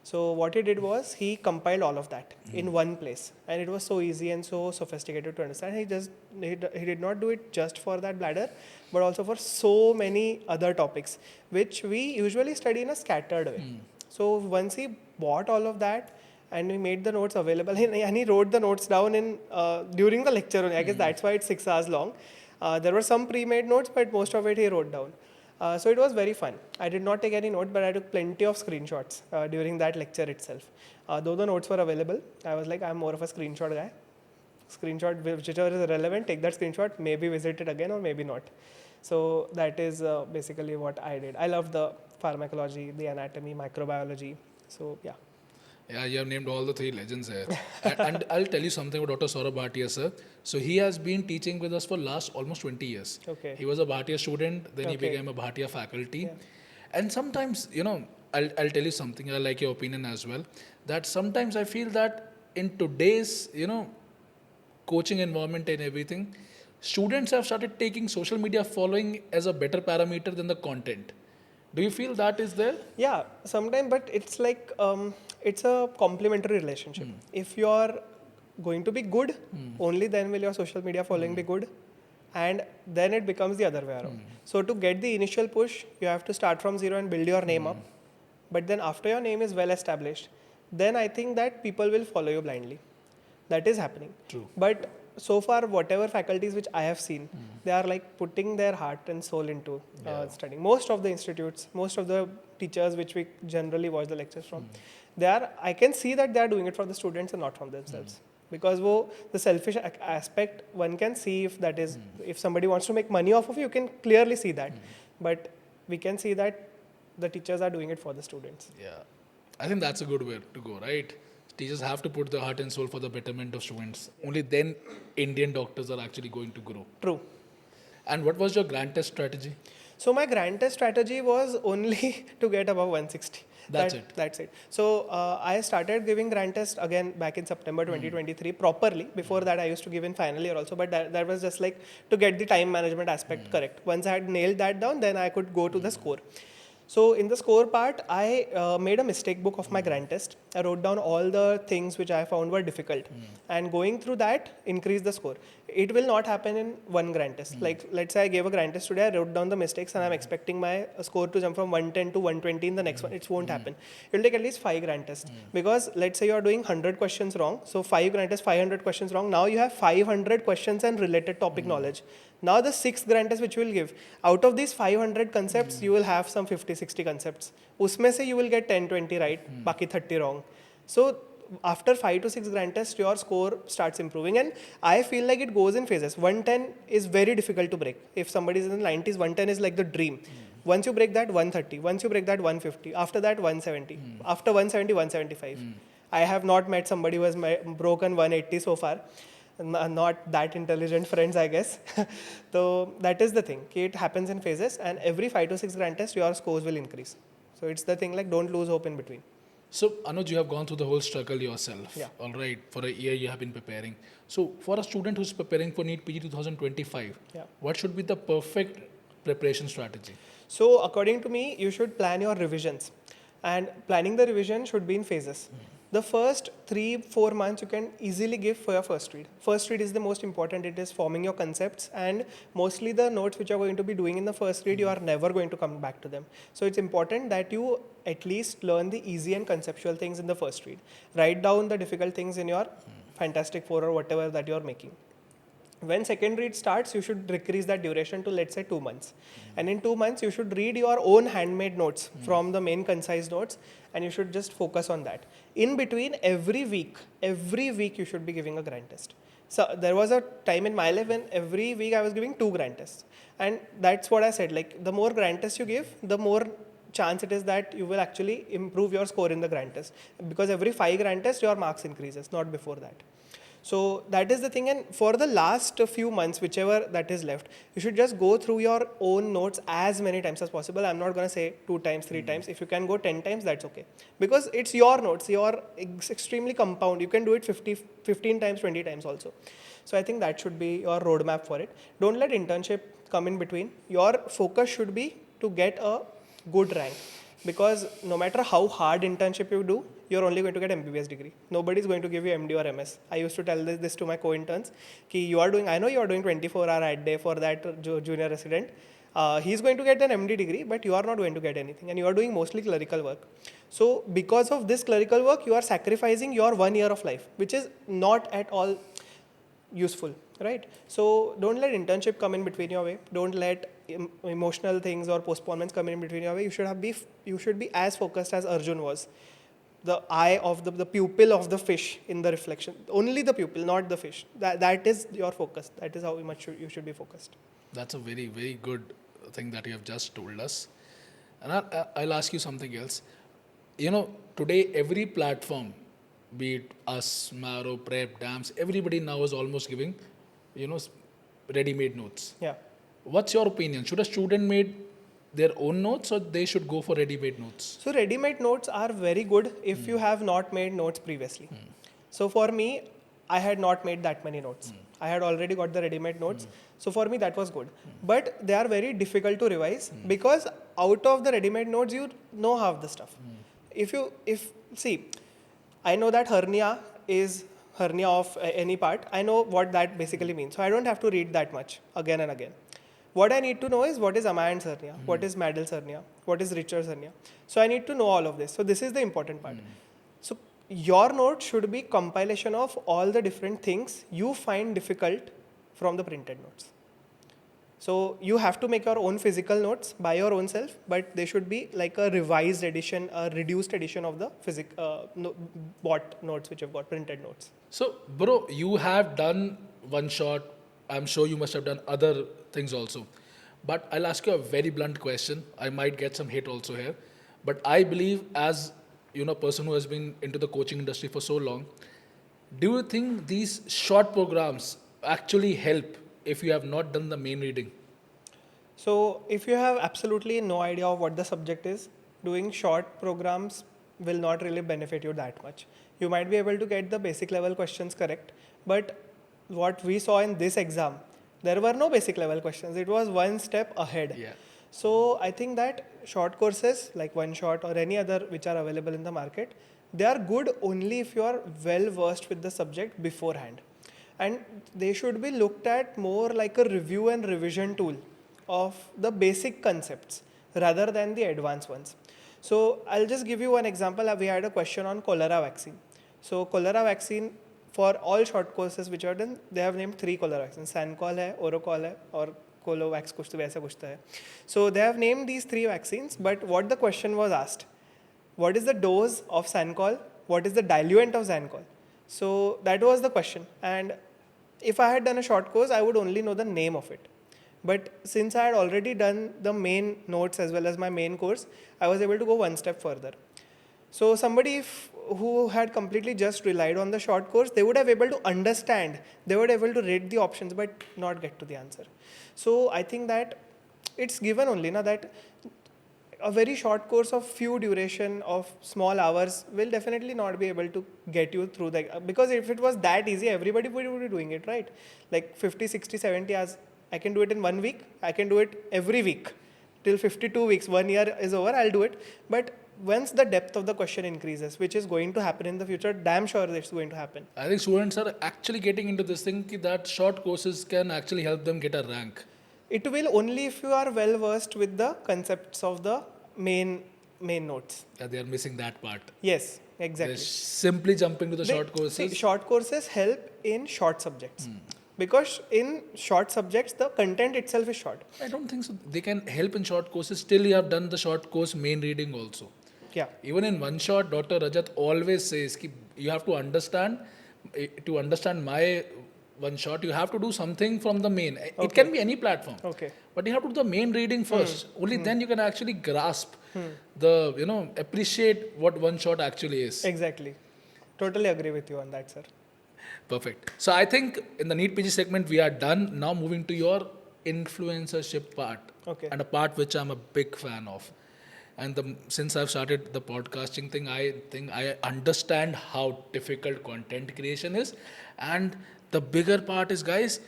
So what he did was he compiled all of that in one place, and it was so easy and so sophisticated to understand. He did not do it just for that bladder, but also for so many other topics which we usually study in a scattered way. So once he bought all of that and we made the notes available, and he wrote the notes down in during the lecture only. I guess that's why it's 6 hours long. There were some pre-made notes, but most of it he wrote down. So it was very fun. I did not take any note, but I took plenty of screenshots during that lecture itself. Though the notes were available, I was like, I'm more of a screenshot guy. screenshot whichever is relevant, take that screenshot, maybe visit it again or maybe not. So that is basically what I did. I love the pharmacology, the anatomy, microbiology. So yeah. Yeah, you have named all the three legends here. And I'll tell you something about Dr. Saurabh Bhatia, sir. So he has been teaching with us for last almost 20 years. Okay. He was a Bhatia student, then he Okay. became a Bhatia faculty. Yeah. And sometimes, I'll tell you something, I like your opinion as well, that sometimes I feel that in today's, coaching environment and everything, students have started taking social media following as a better parameter than the content. Do you feel that is there? Yeah, sometimes, but it's like it's a complementary relationship. If you're going to be good, only then will your social media following be good, and then it becomes the other way around. So to get the initial push, you have to start from zero and build your name up. But then after your name is well established, then I think that people will follow you blindly. That is happening. True. But so far, whatever faculties which I have seen, they are like putting their heart and soul into studying. Most of the institutes, most of the teachers which we generally watch the lectures from, I can see that they are doing it for the students and not from themselves. Because the selfish aspect, one can see if that is, if somebody wants to make money off of you can clearly see that. But we can see that the teachers are doing it for the students. Yeah. I think that's a good way to go, right? Teachers have to put their heart and soul for the betterment of students. Only then Indian doctors are actually going to grow. True. And what was your grand test strategy? So my grand test strategy was only to get above 160. That's it. That's it. So I started giving grand test again back in September 2023 properly. Before that I used to give in final year also, but that was just like to get the time management aspect correct. Once I had nailed that down, then I could go to the score. So in the score part, I made a mistake book of my grand test. I wrote down all the things which I found were difficult. And going through that, increased the score. It will not happen in one grand test. Like, let's say I gave a grand test today, I wrote down the mistakes and I'm expecting my score to jump from 110 to 120 in the next one. It won't happen. It will take at least 5 grand tests. Because let's say you're doing 100 questions wrong. So 5 grand tests, 500 questions wrong. Now you have 500 questions and related topic knowledge. Now the 6th grand test which you will give, out of these 500 concepts, you will have some 50-60 concepts. Usme se you will get 10-20 right, baki 30 wrong. So after 5 to 6 grand tests, your score starts improving. And I feel like it goes in phases. 110 is very difficult to break. If somebody is in the 90s, 110 is like the dream. Once you break that, 130. Once you break that, 150. After that, 170. After 170, 175. I have not met somebody who has broken 180 so far. Not that intelligent friends, I guess. So that is the thing. It happens in phases, and every 5 to 6 grand test, your scores will increase. So it's the thing, like, don't lose hope in between. So, Anuj, you have gone through the whole struggle yourself. Yeah. All right. For a year, you have been preparing. So, for a student who's preparing for NEET PG 2025, what should be the perfect preparation strategy? So, according to me, you should plan your revisions. And planning the revision should be in phases. The first 3-4 months you can easily give for your first read. First read is the most important. It is forming your concepts, and mostly the notes which you are going to be doing in the first read, you are never going to come back to them. So it's important that you at least learn the easy and conceptual things in the first read. Write down the difficult things in your Fantastic Four or whatever that you are making. When second read starts, you should decrease that duration to, let's say, 2 months. And in 2 months, you should read your own handmade notes from the main concise notes, and you should just focus on that. In between, every week you should be giving a grand test. So there was a time in my life when every week I was giving 2 grand tests. And that's what I said, like, the more grand tests you give, the more chance it is that you will actually improve your score in the grand test. Because every 5 grand tests, your marks increases, not before that. So that is the thing, and for the last few months, whichever that is left, you should just go through your own notes as many times as possible. I'm not going to say 2 times, 3 times. If you can go 10 times, that's okay. Because it's your notes, you're extremely compound. You can do it 15 times, 20 times also. So I think that should be your roadmap for it. Don't let internship come in between. Your focus should be to get a good rank. Because no matter how hard internship you do, you're only going to get MBBS degree. Nobody is going to give you MD or MS. I used to tell this to my co-interns. I know you are doing 24-hour ad day for that junior resident. He's going to get an MD degree, but you are not going to get anything. And you are doing mostly clerical work. So because of this clerical work, you are sacrificing your 1 year of life, which is not at all useful, right? So don't let internship come in between your way. Don't let emotional things or postponements come in between your way. You should be as focused as Arjun was. the eye of the pupil of the fish in the reflection. Only the pupil, not the fish. That is your focus. That is how much you should be focused. That's a very, very good thing that you have just told us. And I'll ask you something else. You know, today every platform, be it us, Maro, Prep, Dams, everybody now is almost giving, you know, ready-made notes. Yeah. What's your opinion? Should a student make their own notes or they should go for ready-made notes? So ready-made notes are very good if you have not made notes previously. So for me, I had not made that many notes. I had already got the ready-made notes. So for me, that was good. But they are very difficult to revise because out of the ready-made notes, you know half the stuff. See, I know that hernia is hernia of any part. I know what that basically means. So I don't have to read that much again and again. What I need to know is what is Amand's hernia, what is Madel's hernia, what is Richard's hernia. So I need to know all of this. So this is the important part. So your note should be compilation of all the different things you find difficult from the printed notes. So you have to make your own physical notes by your own self, but they should be like a revised edition, a reduced edition of the bought notes which you've got, printed notes. So, bro, you have done one shot. I'm sure you must have done other things also. But I'll ask you a very blunt question. I might get some hate also here. But I believe as, you know, person who has been into the coaching industry for so long, do you think these short programs actually help if you have not done the main reading? So if you have absolutely no idea of what the subject is, doing short programs will not really benefit you that much. You might be able to get the basic level questions correct, but what we saw in this exam, there were no basic level questions. It was one step ahead. Yeah. So I think that short courses like One Shot or any other which are available in the market, they are good only if you are well versed with the subject beforehand. And they should be looked at more like a review and revision tool of the basic concepts rather than the advanced ones. So I'll just give you one example. We had a question on cholera vaccine. So cholera vaccine, for all short courses which are done, they have named 3 cholera vaccines. Sancol hai, Orocol hai, or Colovax kuch to waisa kuch to hai. So they have named these 3 vaccines, but what the question was asked, what is the dose of Sancol? What is the diluent of Sancol? So that was the question. And if I had done a short course, I would only know the name of it. But since I had already done the main notes as well as my main course, I was able to go one step further. So somebody who had completely just relied on the short course, they would have able to understand, they would able to read the options but not get to the answer. So I think that it's given only na, that a very short course of few duration of small hours will definitely not be able to get you through that. Because if it was that easy, everybody would be doing it, right? Like 50, 60, 70 hours. I can do it in 1 week. I can do it every week. Till 52 weeks, 1 year is over, I'll do it. But once the depth of the question increases, which is going to happen in the future, damn sure it's going to happen. I think students are actually getting into this thing that short courses can actually help them get a rank. It will only if you are well versed with the concepts of the main notes. Yeah, they are missing that part. Yes, exactly. They're simply jumping to the short courses. See, short courses help in short subjects. Because in short subjects, the content itself is short. I don't think so. They can help in short courses. Still, you have done the short course main reading also. Yeah. Even in One Shot, Dr. Rajat always says ki you have to understand my One Shot, you have to do something from the main. It can be any platform. Okay. But you have to do the main reading first. Only then you can actually grasp the, appreciate what One Shot actually is. Exactly. Totally agree with you on that, sir. Perfect. So I think in the NEET PG segment, we are done. Now moving to your influencership part. Okay. And a part which I'm a big fan of. And since I've started the podcasting thing, I think I understand how difficult content creation is. And the bigger part is, guys,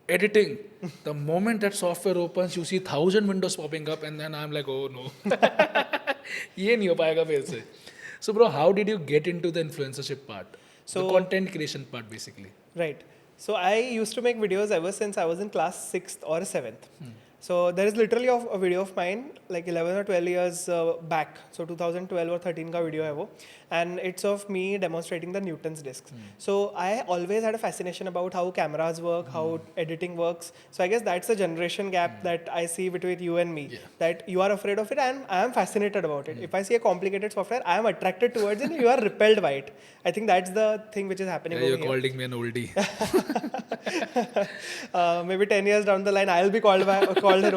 editing. The moment that software opens, you see 1,000 windows popping up, and then I'm like, oh no. Ye nahi ho payega mere se. So bro, how did you get into the influencership part? The content creation part, basically. Right. So I used to make videos ever since I was in class 6th or 7th. So there is literally a video of mine like 11 or 12 years back. So 2012 or 13 ka video hai wo. and it's of me demonstrating the Newton's discs. So I always had a fascination about how cameras work, how editing works. So I guess that's the generation gap that I see between you and me. Yeah. That you are afraid of it, and I am fascinated about it. If I see a complicated software, I am attracted towards it, and you are repelled by it. I think that's the thing which is happening Yeah, over you're here. calling me an oldie. Maybe 10 years down the line, I'll be called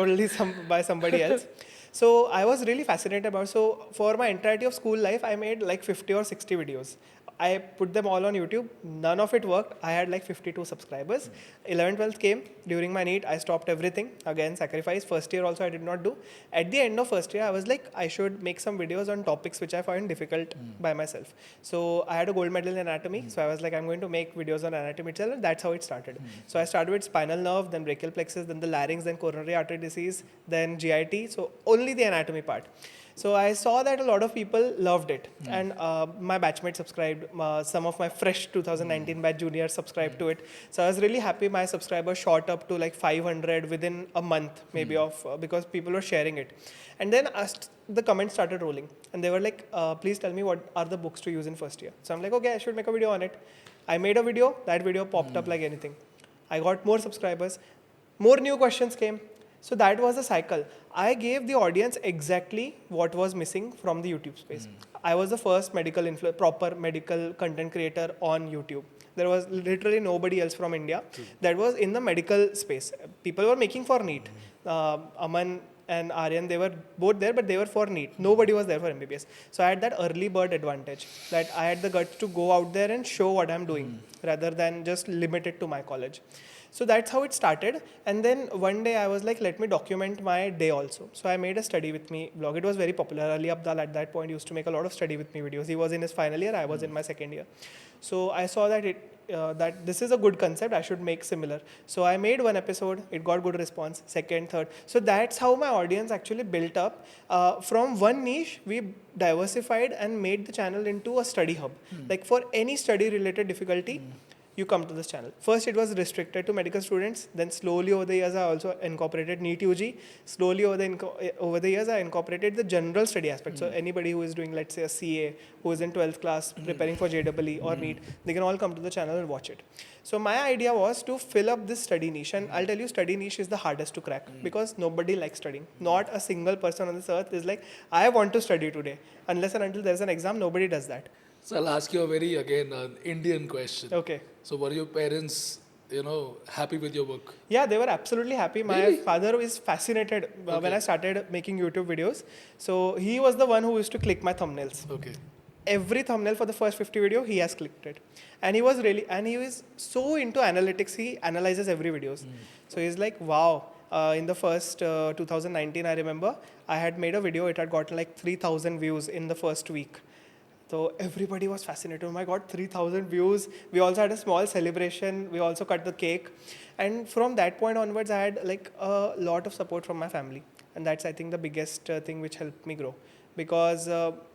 only by somebody else. So I was really fascinated about. So for my entirety of school life, I made like 50 or 60 videos. I put them all on YouTube. None of it worked. I had like 52 subscribers. 11th, 12th came during my NEET. I stopped everything. Again, sacrifice. First year also I did not do. At the end of first year, I was like, I should make some videos on topics which I find difficult by myself. So I had a gold medal in anatomy. So I was like, I'm going to make videos on anatomy itself, and that's how it started. So I started with spinal nerve, then brachial plexus, then the larynx, then coronary artery disease, then GIT. So only the anatomy part. So I saw that a lot of people loved it, and my batchmates subscribed. Some of my fresh 2019 batch juniors subscribed to it. So I was really happy. My subscribers shot up to like 500 within a month, maybe of because people were sharing it. And then the comments started rolling, and they were like, "Please tell me what are the books to use in first year." So I'm like, "Okay, I should make a video on it." I made a video. That video popped up like anything. I got more subscribers. More new questions came. So that was the cycle. I gave the audience exactly what was missing from the YouTube space. I was the first proper medical content creator on YouTube. There was literally nobody else from India that was in the medical space. People were making for NEET. Aman and Aryan, they were both there, but they were for NEET. Nobody was there for MBBS. So I had that early bird advantage, that I had the guts to go out there and show what I'm doing rather than just limit it to my college. So that's how it started. And then one day I was like, let me document my day also. So I made a study with me blog. It was very popular. Ali Abdal at that point used to make a lot of study with me videos. He was in his final year, I was in my second year. So I saw that that this is a good concept, I should make similar. So I made one episode, it got good response, second, third. So that's how my audience actually built up. From one niche, we diversified and made the channel into a study hub. Like for any study related difficulty, you come to this channel. First, it was restricted to medical students. Then slowly over the years, I also incorporated NEET UG. Slowly over the years, I incorporated the general study aspect. So anybody who is doing, let's say, a CA, who is in 12th class, preparing for JEE or NEET, they can all come to the channel and watch it. So my idea was to fill up this study niche. And I'll tell you, study niche is the hardest to crack because nobody likes studying. Not a single person on this earth is like, I want to study today. Unless and until there's an exam, nobody does that. So I'll ask you a very, again, Indian question. Okay. So were your parents, happy with your work? Yeah, they were absolutely happy. My Really? father is fascinated when I started making YouTube videos. So he was the one who used to click my thumbnails. Okay. Every thumbnail for the first 50 video, he has clicked it. And he was so into analytics, he analyzes every videos. So he's like, wow. In the first 2019, I remember, I had made a video, it had got like 3,000 views in the first week. So everybody was fascinated. Oh my God, 3,000 views. We also had a small celebration. We also cut the cake. And from that point onwards, I had like a lot of support from my family. And that's, I think, the biggest thing which helped me grow. Because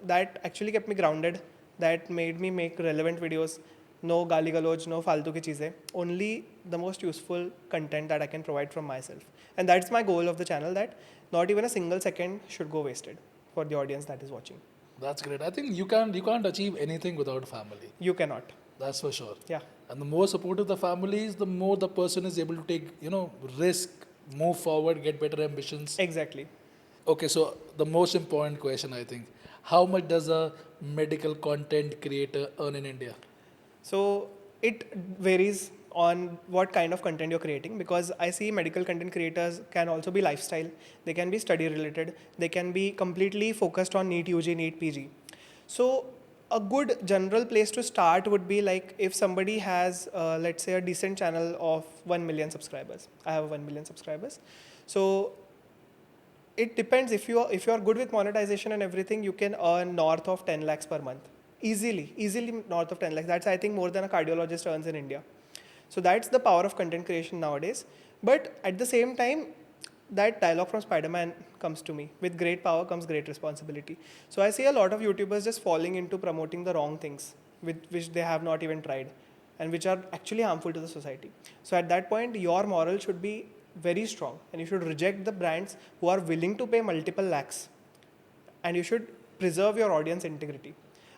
that actually kept me grounded. That made me make relevant videos. No gali galoj, no faltu ki cheeze. Only the most useful content that I can provide from myself. And that's my goal of the channel, that not even a single second should go wasted for the audience that is watching. That's great. I think you can't achieve anything without family. You cannot. That's for sure. Yeah. And the more supportive the family is, the more the person is able to take, risk, move forward, get better ambitions. Exactly. Okay, so the most important question, I think, how much does a medical content creator earn in India? So it varies on what kind of content you're creating, because I see medical content creators can also be lifestyle, they can be study related, they can be completely focused on NEET UG, NEET PG. So a good general place to start would be like if somebody has, let's say, a decent channel of 1 million subscribers. I have 1 million subscribers. So it depends. If you are good with monetization and everything, you can earn north of 10 lakhs per month. Easily north of 10 lakhs. That's, I think, more than a cardiologist earns in India. So that's the power of content creation nowadays. But at the same time, that dialogue from Spider-Man comes to me. With great power comes great responsibility. So I see a lot of YouTubers just falling into promoting the wrong things, which they have not even tried, and which are actually harmful to the society. So at that point, your moral should be very strong, and you should reject the brands who are willing to pay multiple lakhs, and you should preserve your audience integrity.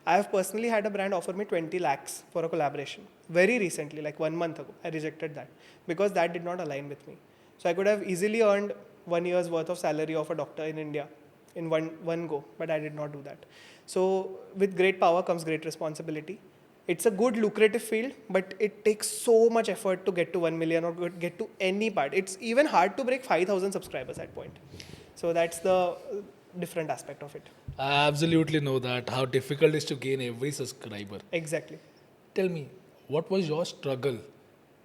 I have personally had a brand offer me 20 lakhs for a collaboration. Very recently, like 1 month ago, I rejected that because that did not align with me. So I could have easily earned 1 year's worth of salary of a doctor in India in one go, but I did not do that. So with great power comes great responsibility. It's a good lucrative field, but it takes so much effort to get to 1 million or get to any part. It's even hard to break 5,000 subscribers at point. So that's the different aspect of it. I absolutely know that how difficult it is to gain every subscriber. Exactly. Tell me, what was your struggle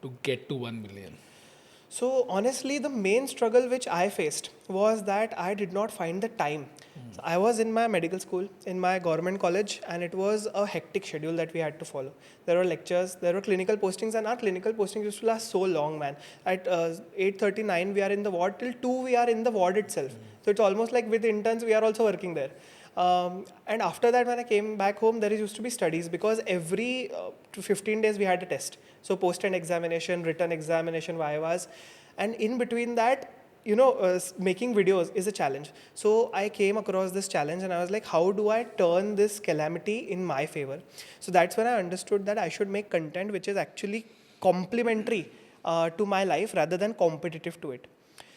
to get to 1 million? So honestly, the main struggle which I faced was that I did not find the time. So I was in my medical school, in my government college, and it was a hectic schedule that we had to follow. There were lectures, there were clinical postings, and our clinical postings used to last so long, man. At 8:39 we are in the ward, till 2 we are in the ward itself. So it's almost like with interns we are also working there. And after that, when I came back home, there used to be studies because every 15 days we had a test. So post-end examination, written examination, vivas, and in between that, making videos is a challenge. So I came across this challenge and I was like, how do I turn this calamity in my favor? So that's when I understood that I should make content which is actually complementary to my life rather than competitive to it.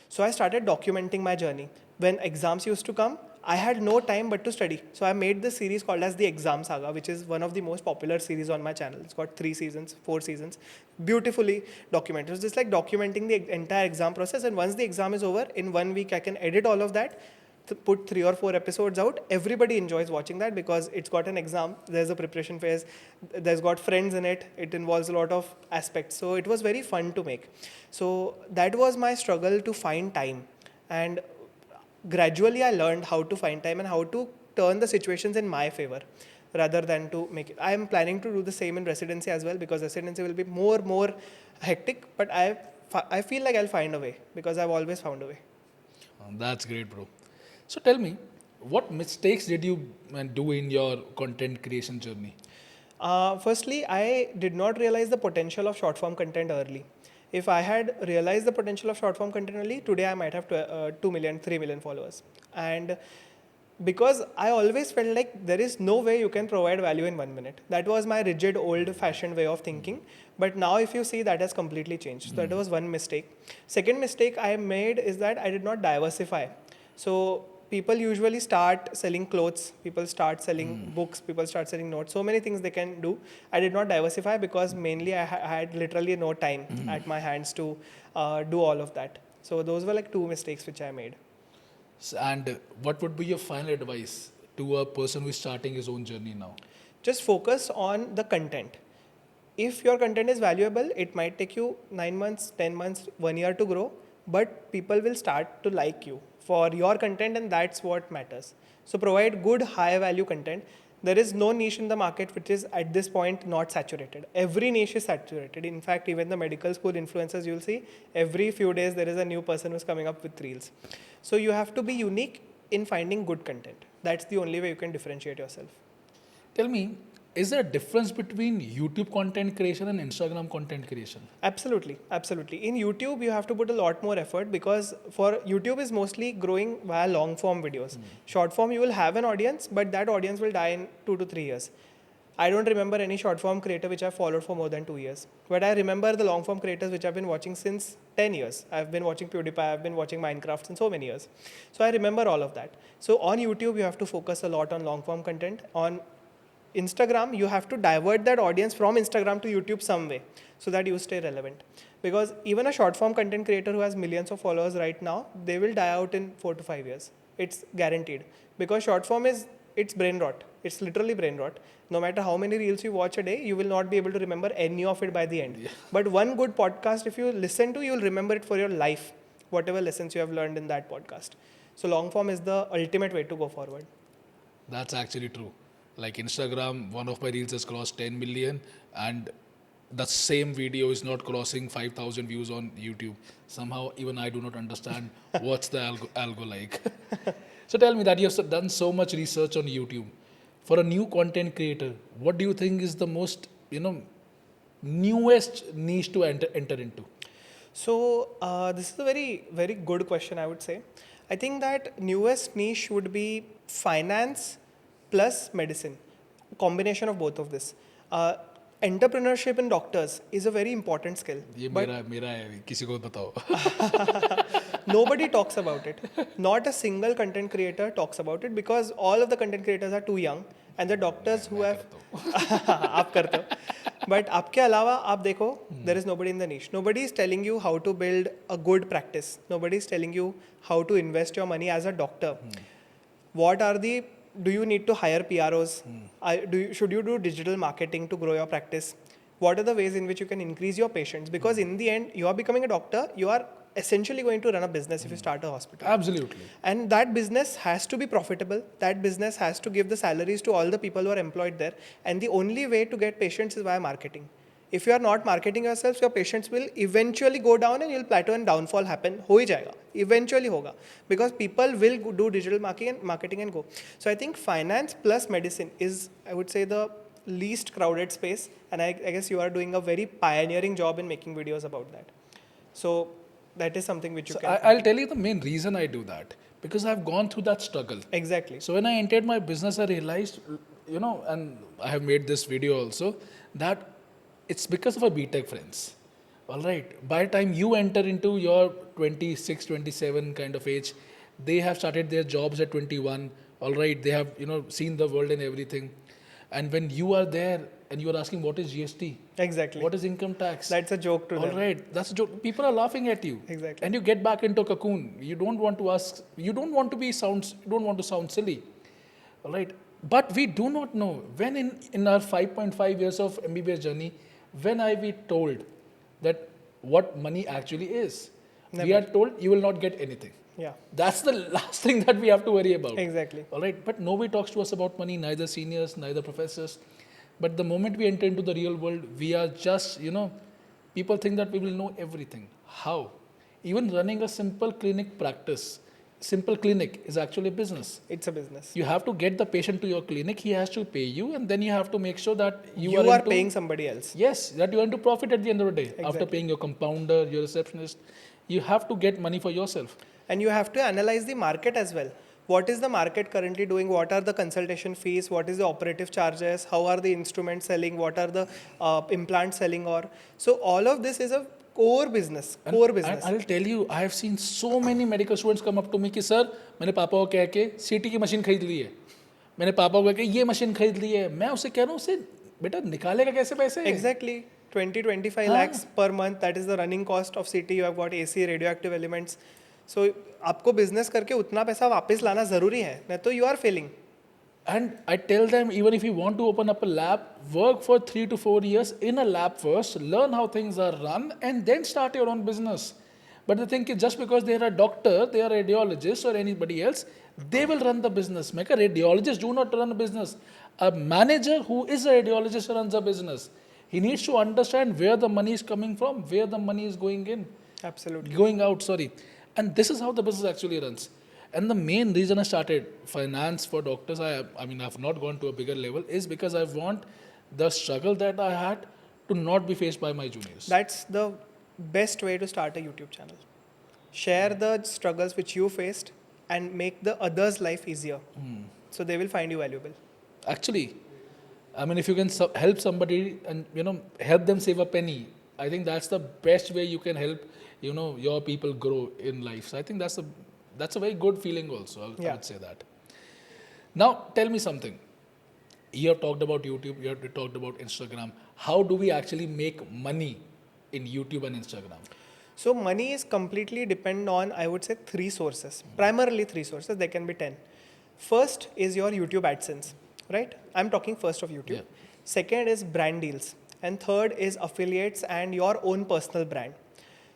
So I started documenting my journey. When exams used to come, I had no time but to study. So I made this series called as the Exam Saga, which is one of the most popular series on my channel. It's got 3 seasons, 4 seasons, beautifully documented. It's just like documenting the entire exam process. And once the exam is over, in 1 week, I can edit all of that, put 3 or 4 episodes out. Everybody enjoys watching that because it's got an exam. There's a preparation phase. There's got friends in it. It involves a lot of aspects. So it was very fun to make. So that was my struggle to find time. And gradually I learned how to find time and how to turn the situations in my favor rather than to make it. I am planning to do the same in residency as well because residency will be more hectic, but I feel like I'll find a way because I've always found a way. That's great, bro. So tell me, what mistakes did you do in your content creation journey? Firstly, I did not realize the potential of short form content early. If I had realized the potential of short form content early, today I might have 2 million, 3 million followers. And because I always felt like there is no way you can provide value in 1 minute. That was my rigid, old-fashioned way of thinking. But now if you see, that has completely changed. So that was one mistake. Second mistake I made is that I did not diversify. So people usually start selling clothes, people start selling books, people start selling notes, so many things they can do. I did not diversify because mainly I had literally no time at my hands to do all of that. So those were like 2 mistakes which I made. And what would be your final advice to a person who is starting his own journey now? Just focus on the content. If your content is valuable, it might take you 9 months, 10 months, 1 year to grow, but people will start to like you for your content, and that's what matters. So provide good high value content. There is no niche in the market which is at this point not saturated. Every niche is saturated. In fact, even the medical school influencers, you'll see every few days there is a new person who's coming up with reels. So you have to be unique in finding good content. That's the only way you can differentiate yourself. Tell me, is there a difference between YouTube content creation and Instagram content creation? Absolutely, absolutely. In YouTube, you have to put a lot more effort because for YouTube is mostly growing via long form videos. Short form, you will have an audience, but that audience will die in 2 to 3 years. I don't remember any short form creator which I've followed for more than 2 years. But I remember the long form creators which I've been watching since 10 years. I've been watching PewDiePie, I've been watching Minecraft since so many years. So I remember all of that. So on YouTube, you have to focus a lot on long form content. On Instagram, you have to divert that audience from Instagram to YouTube some way so that you stay relevant. Because even a short form content creator who has millions of followers right now, they will die out in 4 to 5 years. It's guaranteed. Because short form it's brain rot. It's literally brain rot. No matter how many reels you watch a day, you will not be able to remember any of it by the end. Yeah. But one good podcast, if you listen to, you'll remember it for your life, whatever lessons you have learned in that podcast. So long form is the ultimate way to go forward. That's actually true. Like Instagram, one of my reels has crossed 10 million and the same video is not crossing 5,000 views on YouTube. Somehow even I do not understand what's the algo like. So tell me that you have done so much research on YouTube. For a new content creator, what do you think is the most, newest niche to enter into? So this is a very, very good question, I would say. I think that newest niche would be finance plus medicine. combination of both of this. Entrepreneurship in doctors is a very important skill. ये but मेरा है, किसी को बताओ. nobody talks about it. Not a single content creator talks about it because all of the content creators are too young and the doctors who have आप करते हो. But आपके अलावा आप देखो, there is nobody in the niche. Nobody is telling you how to build a good practice. Nobody is telling you how to invest your money as a doctor. What are the, do you need to hire PROs? Should you do digital marketing to grow your practice? What are the ways in which you can increase your patients? Because in the end, you are becoming a doctor, you are essentially going to run a business if you start a hospital. Absolutely. And that business has to be profitable. That business has to give the salaries to all the people who are employed there. And the only way to get patients is via marketing. If you are not marketing yourselves, your patients will eventually go down and you'll plateau and downfall happen. हो ही जाएगा. Eventually होगा. Because people will do digital marketing and go. So I think finance plus medicine is, I would say, the least crowded space. And I guess you are doing a very pioneering job in making videos about that. So that is something which you can. I'll tell you the main reason I do that. Because I've gone through that struggle. Exactly. So when I entered my business, I realized, and I have made this video also, that it's because of our BTech friends. All right. By the time you enter into your 26, 27 kind of age, they have started their jobs at 21. All right. They have, seen the world and everything. And when you are there and you are asking what is GST? Exactly. What is income tax? That's a joke to them. All right. That's a joke. People are laughing at you. Exactly. And you get back into a cocoon. You don't want to ask, you don't want to sound silly. All right. But we do not know when in our 5.5 years of MBBS journey, when are we told that what money actually is? Never. We are told you will not get anything. Yeah. That's the last thing that we have to worry about. Exactly. All right. But nobody talks to us about money, neither seniors, neither professors. But the moment we enter into the real world, we are just, people think that we will know everything. How? Even running a simple clinic is actually a business. It's a business. You have to get the patient to your clinic, he has to pay you, and then you have to make sure that you are paying somebody else. Yes, that you are into profit at the end of the day. Exactly. After paying your compounder, your receptionist, you have to get money for yourself. And you have to analyze the market as well. What is the market currently doing? What are the consultation fees? What is the operative charges? How are the instruments selling? What are the implants selling? So all of this is a core business. I'll tell you, I have seen so many medical students come up to me कि sir मैंने पापा को कह के सीटी की machine खरीद ली है, मैंने पापा को कह के ये मशीन खरीद ली है. मैं उससे कह रहा हूँ उसे बेटा निकालेगा कैसे पैसे? Exactly. 20-25 lakhs per month. That is the running cost of CT. You have got AC, radioactive elements. So आपको business करके उतना पैसा वापस लाना जरूरी है, नहीं तो you are failing. And I tell them, even if you want to open up a lab, work for 3 to 4 years in a lab first, learn how things are run, and then start your own business. But the thing is, just because they are a doctor, they are a radiologist or anybody else, they will run the business. Make a radiologist do not run a business. A manager who is a radiologist runs a business. He needs to understand where the money is coming from, where the money is going in. Absolutely. Going out, sorry. And this is how the business actually runs. And the main reason I started finance for doctors, I've not gone to a bigger level, is because I want the struggle that I had to not be faced by my juniors. That's the best way to start a YouTube channel. Share the struggles which you faced and make the others' life easier. So they will find you valuable. Actually, if you can help somebody and, help them save a penny, I think that's the best way you can help, your people grow in life. So I think that's a very good feeling also, I would say that. Now, tell me something. You have talked about YouTube, you have talked about Instagram. How do we actually make money in YouTube and Instagram? So money is completely depend on, I would say, 3 sources. Primarily 3 sources, there can be 10. First is your YouTube AdSense, right? I'm talking first of YouTube. Yeah. Second is brand deals. And third is affiliates and your own personal brand.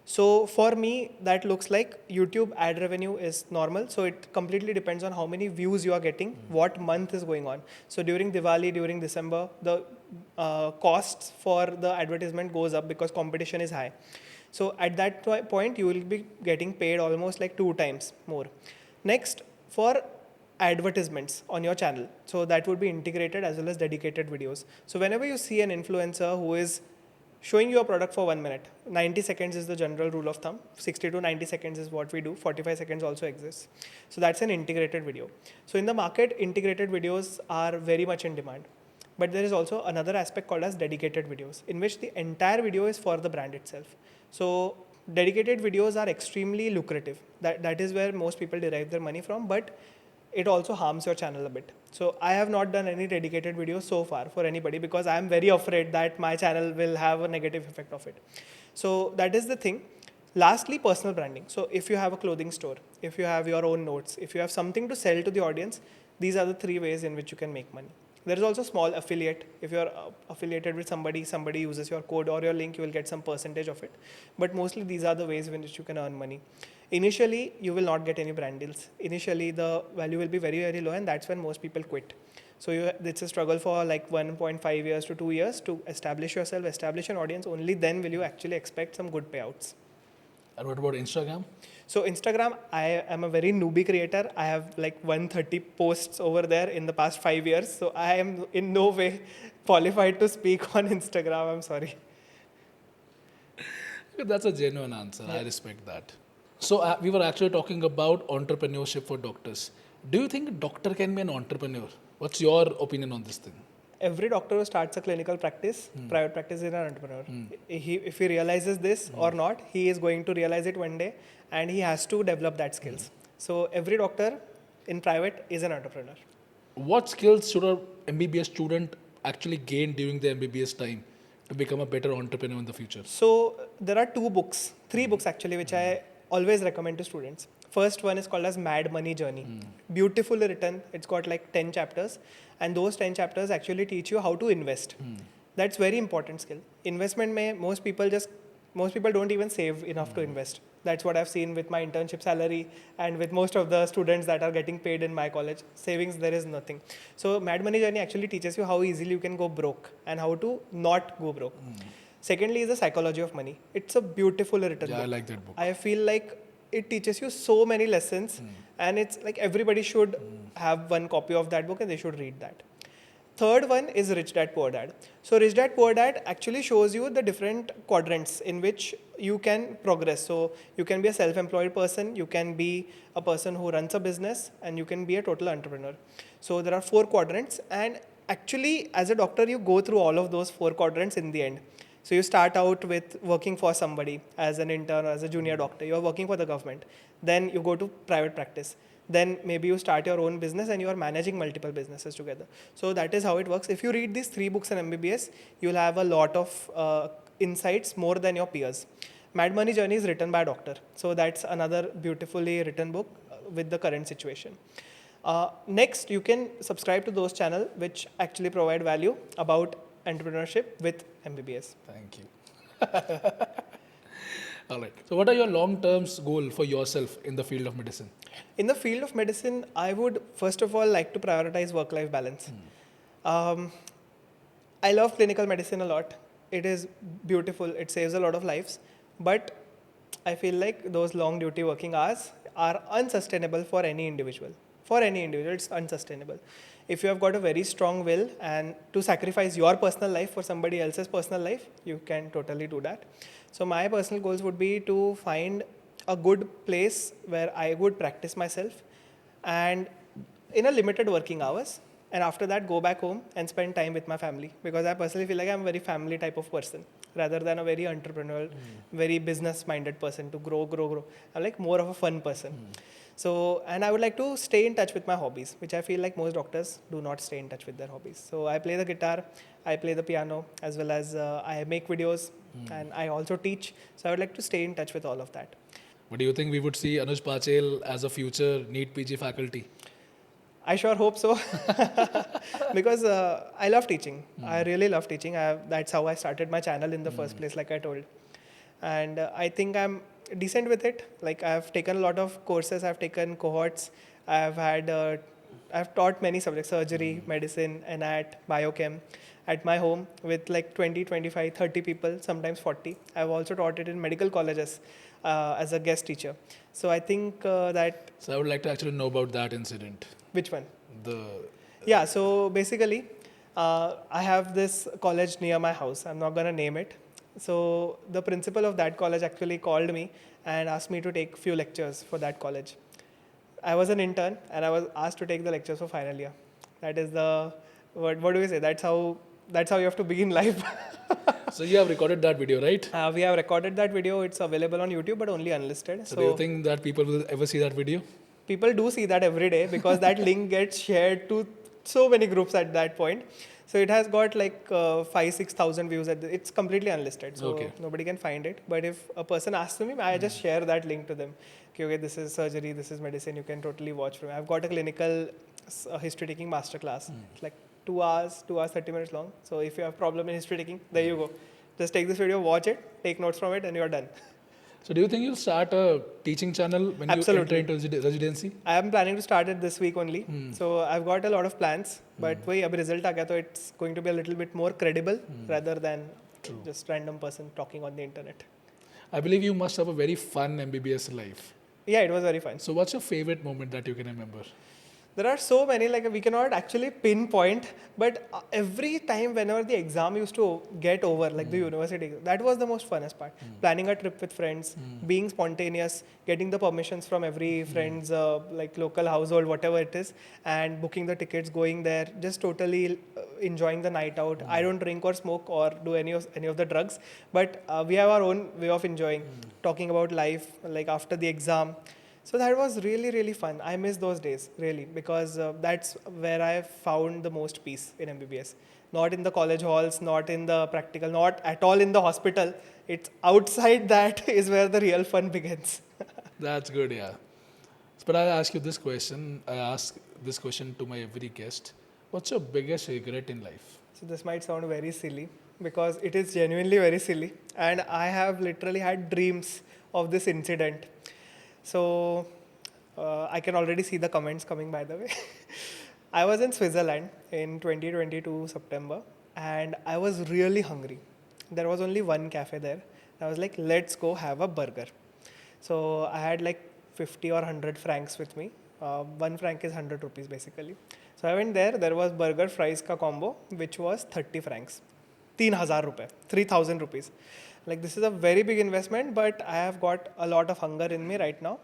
So for me, that looks like YouTube ad revenue is normal. So it completely depends on how many views you are getting, what month is going on. So during Diwali, during December, the costs for the advertisement goes up because competition is high. So at that point, you will be getting paid almost like 2 times more. Next, for advertisements on your channel. So that would be integrated as well as dedicated videos. So whenever you see an influencer who is showing you a product for 1 minute, 90 seconds is the general rule of thumb. 60 to 90 seconds is what we do. 45 seconds also exists. So that's an integrated video. So in the market, integrated videos are very much in demand. But there is also another aspect called as dedicated videos, in which the entire video is for the brand itself. So dedicated videos are extremely lucrative. That is where most people derive their money from, but it also harms your channel a bit. So I have not done any dedicated videos so far for anybody because I am very afraid that my channel will have a negative effect of it. So that is the thing. Lastly, personal branding. So if you have a clothing store, if you have your own notes, if you have something to sell to the audience, these are the three ways in which you can make money. There is also small affiliate. If you're affiliated with somebody uses your code or your link, you will get some percentage of it. But mostly these are the ways in which you can earn money. Initially, you will not get any brand deals. Initially, the value will be very, very low, and that's when most people quit. So it's a struggle for like 1.5 years to 2 years to establish yourself, establish an audience. Only then will you actually expect some good payouts. And what about Instagram? So Instagram, I am a very newbie creator. I have like 130 posts over there in the past 5 years. So I am in no way qualified to speak on Instagram. I'm sorry. That's a genuine answer. Yeah. I respect that. So we were actually talking about entrepreneurship for doctors. Do you think a doctor can be an entrepreneur? What's your opinion on this thing? Every doctor who starts a clinical practice, private practice, is an entrepreneur. If he realizes this or not, he is going to realize it one day, and he has to develop that skills. So every doctor in private is an entrepreneur. What skills should a MBBS student actually gain during the MBBS time to become a better entrepreneur in the future? So there are three books actually, which I always recommend to students. First one is called as Mad Money Journey. Beautifully written. It's got like 10 chapters, and those 10 chapters actually teach you how to invest. That's very important skill. Investment most people don't even save enough to invest. That's what I've seen with my internship salary and with most of the students that are getting paid in my college. Savings, there is nothing. So Mad Money Journey actually teaches you how easily you can go broke and how to not go broke. Secondly is the Psychology of Money. It's a beautifully written book. I like that book. I feel like it teaches you so many lessons, and it's like everybody should have one copy of that book and they should read that. Third one is Rich Dad Poor Dad. So Rich Dad Poor Dad actually shows you the different quadrants in which you can progress. So you can be a self-employed person, you can be a person who runs a business, and you can be a total entrepreneur. So there are 4 quadrants, and actually as a doctor you go through all of those 4 quadrants in the end. So you start out with working for somebody as an intern or as a junior doctor. You're working for the government. Then you go to private practice. Then maybe you start your own business and you are managing multiple businesses together. So that is how it works. If you read these 3 books in MBBS, you'll have a lot of insights more than your peers. Mad Money Journey is written by a doctor. So that's another beautifully written book with the current situation. Next, you can subscribe to those channels which actually provide value about entrepreneurship with MBBS. Thank you. All right. So what are your long-term goals for yourself in the field of medicine? In the field of medicine, I would first of all like to prioritize work-life balance. I love clinical medicine a lot. It is beautiful. It saves a lot of lives. But I feel like those long duty working hours are unsustainable for any individual. For any individual, it's unsustainable. If you have got a very strong will and to sacrifice your personal life for somebody else's personal life, you can totally do that. So my personal goals would be to find a good place where I would practice myself and in a limited working hours, and after that go back home and spend time with my family, because I personally feel like I'm a very family type of person rather than a very entrepreneurial, very business minded person to grow. I'm like more of a fun person. So, and I would like to stay in touch with my hobbies, which I feel like most doctors do not stay in touch with their hobbies. So I play the guitar, I play the piano, as well as I make videos, and I also teach. So I would like to stay in touch with all of that. But do you think we would see Anuj Pachhel as a future NEET PG faculty? I sure hope so, because I love teaching. I really love teaching. That's how I started my channel in the first place, like I told. And I think I'm decent with it. Like I've taken a lot of courses, I've taken cohorts, I've taught many subjects, surgery, medicine, anat, biochem, at my home with like 20, 25, 30 people, sometimes 40. I've also taught it in medical colleges as a guest teacher. So I think that... So I would like to actually know about that incident. Which one? Yeah, so basically, I have this college near my house. I'm not going to name it. So the principal of that college actually called me and asked me to take few lectures for that college. I was an intern and I was asked to take the lectures for final year. That is the what do we say? That's how you have to begin life. So you have recorded that video, right? We have recorded that video. It's available on YouTube, but only unlisted. So do you think that people will ever see that video? People do see that every day because that link gets shared to so many groups at that point. So it has got like 5,000-6,000 views. It's completely unlisted, so Okay. nobody can find it. But if a person asks me, I just share that link to them. Okay, this is surgery, this is medicine. You can totally watch from. I've got a clinical history taking masterclass. It's like 2 hours, 30 minutes long. So if you have problem in history taking, there you go. Just take this video, watch it, take notes from it, and you're done. So do you think you'll start a teaching channel when Absolutely. you enter into residency? I am planning to start it this week only. So I've got a lot of plans. But वही अभी result आ गया तो it's going to be a little bit more credible rather than just random person talking on the internet. I believe you must have a very fun MBBS life. Yeah, it was very fun. So what's your favorite moment that you can remember? There are so many, like we cannot actually pinpoint, but every time whenever the exam used to get over, like the university, that was the most funnest part. Planning a trip with friends, being spontaneous, getting the permissions from every friend's like local household, whatever it is, and booking the tickets, going there, just totally enjoying the night out. I don't drink or smoke or do any of the drugs, but we have our own way of enjoying, talking about life, like after the exam. So that was really, really fun. I miss those days, really, because that's where I found the most peace in MBBS. Not in the college halls, not in the practical, not at all in the hospital. It's outside that is where the real fun begins. That's good, yeah. But I'll ask you this question. I ask this question to my every guest. What's your biggest regret in life? So this might sound very silly because it is genuinely very silly. And I have literally had dreams of this incident. So I can already see the comments coming, by the way. I was in Switzerland in 2022 September and I was really hungry. There was only one cafe there. I was like, let's go have a burger. So I had like 50 or 100 francs with me. 1 franc is 100 rupees basically. So I went there. There was burger fries ka combo, which was 30 francs. 3,000 rupees, 3,000 rupees. Like this is a very big investment, but I have got a lot of hunger in me right now.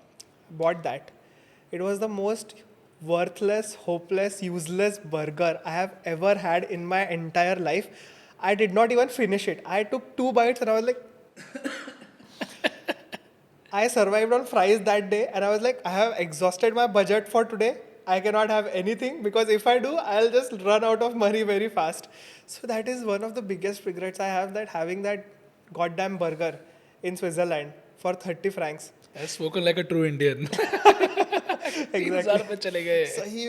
Bought that. It was the most worthless, hopeless, useless burger I have ever had in my entire life. I did not even finish it. I took 2 bites and I was like, I survived on fries that day and I was like, I have exhausted my budget for today. I cannot have anything because if I do, I'll just run out of money very fast. So that is one of the biggest regrets I have, that having that goddamn burger in Switzerland for 30 francs. I've spoken like a true Indian. Exactly. चले गए. सही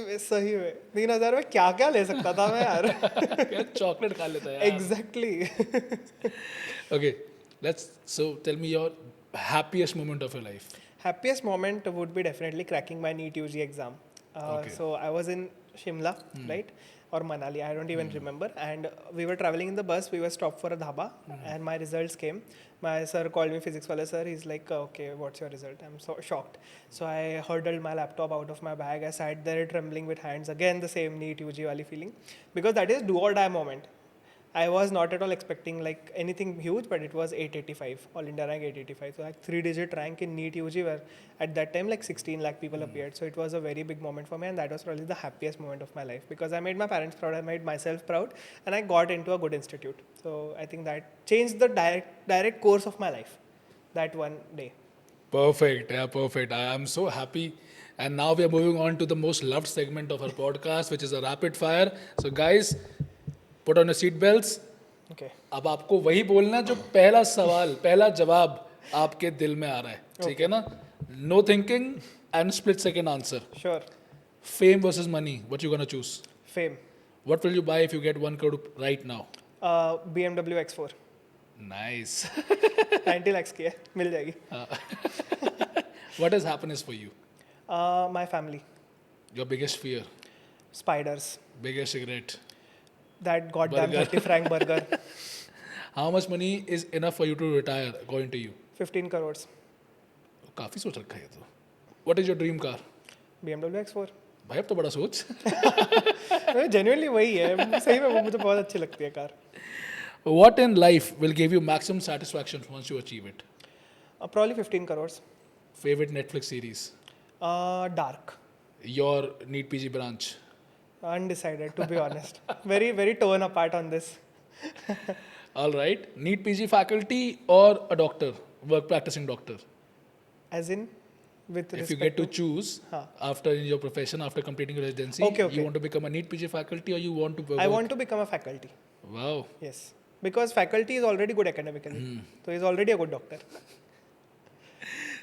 में 3,000 में क्या क्या ले सकता था मैं यार. चॉकलेट खा लेता यार. Exactly. Okay, so tell me your happiest moment of your life. Happiest moment would be definitely cracking my NEET UG exam. Okay. So I was in Shimla, right? Or Manali, I don't even remember. And we were traveling in the bus. We were stopped for a dhaba, and my results came. My sir called me, physics wala sir. He's like, okay, what's your result? I'm so shocked. So I hurdled my laptop out of my bag. I sat there trembling with hands. Again, the same NEET UG wali feeling. Because that is do or die moment. I was not at all expecting like anything huge, but it was 885, all India rank 885. So like 3-digit rank in NEET UG, where at that time like 16 lakh people appeared. So it was a very big moment for me, and that was probably the happiest moment of my life because I made my parents proud, I made myself proud, and I got into a good institute. So I think that changed the direct course of my life, that one day. Perfect. Yeah, perfect. I am so happy. And now we are moving on to the most loved segment of our podcast, which is a rapid fire. So guys, put on your seat belts. Okay. अब आपको वही बोलना जो पहला सवाल, पहला जवाब आपके दिल में आ रहा है. ठीक है ना? No thinking and split second answer. Sure. Fame versus money. What you gonna choose? Fame. What will you buy if you get 1 crore right now? BMW X4. Nice. 90 lakhs की है, मिल जाएगी. What is happiness for you? My family. Your biggest fear? Spiders. Biggest regret? That goddamn Burger. 30 franc burger. How much money is enough for you to retire according to you? 15 crores. काफी सोच रखा है ये तो. What is your dream car? BMW X4. भाई अब तो बड़ा सोच. Genuinely वही है, सही में वो मुझे बहुत अच्छी लगती है car. What in life will give you maximum satisfaction once you achieve it? Probably 15 crores. Favorite Netflix series? Dark. Your NEET PG branch? Undecided, to be honest. Very, very torn apart on this. All right. NEET PG faculty or a doctor, work practicing doctor? As in, with If you respect get to choose Huh. after in your profession, after completing your residency, Okay, okay. you want to become a NEET PG faculty or you want to work? I want to become a faculty. Wow. Yes. Because faculty is already good academically. So he's already a good doctor.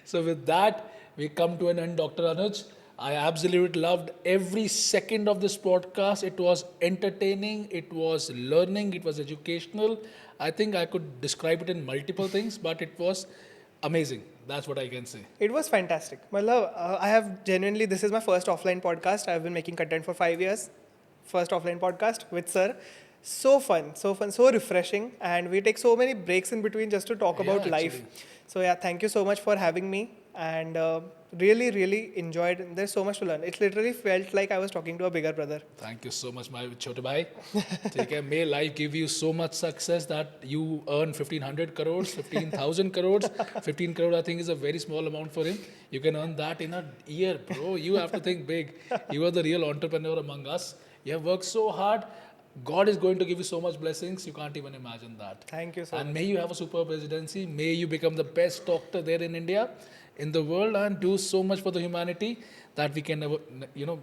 So with that, we come to an end, Dr. Anuj. I absolutely loved every second of this podcast. It was entertaining, it was learning, it was educational. I think I could describe it in multiple things, but it was amazing. That's what I can say. It was fantastic. I have genuinely, this is my first offline podcast. I've been making content for 5 years. First offline podcast with sir. So fun, so refreshing. And we take so many breaks in between just to talk about life. actually. So yeah, thank you so much for having me. And really, really enjoyed. There's so much to learn. It literally felt like I was talking to a bigger brother. Thank you so much, my chote bhai. Take care. May life give you so much success that you earn 1500 crores, 15,000 crores. 15 crore, I think, is a very small amount for him. You can earn that in a year, bro. You have to think big. You are the real entrepreneur among us. You have worked so hard. God is going to give you so much blessings. You can't even imagine that. Thank you so And much. may you have a superb residency. May you become the best doctor there in India, in the world, and do so much for the humanity that we can never,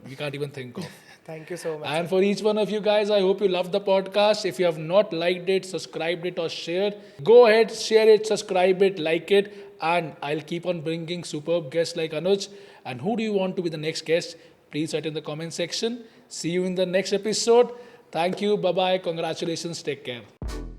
we can't even think of. Thank you so much. And for each one of you guys, I hope you loved the podcast. If you have not liked it, subscribed it, or shared, go ahead, share it, subscribe it, like it, and I'll keep on bringing superb guests like Anuj. And who do you want to be the next guest? Please write in the comment section. See you in the next episode. Thank you. Bye bye. Congratulations. Take care.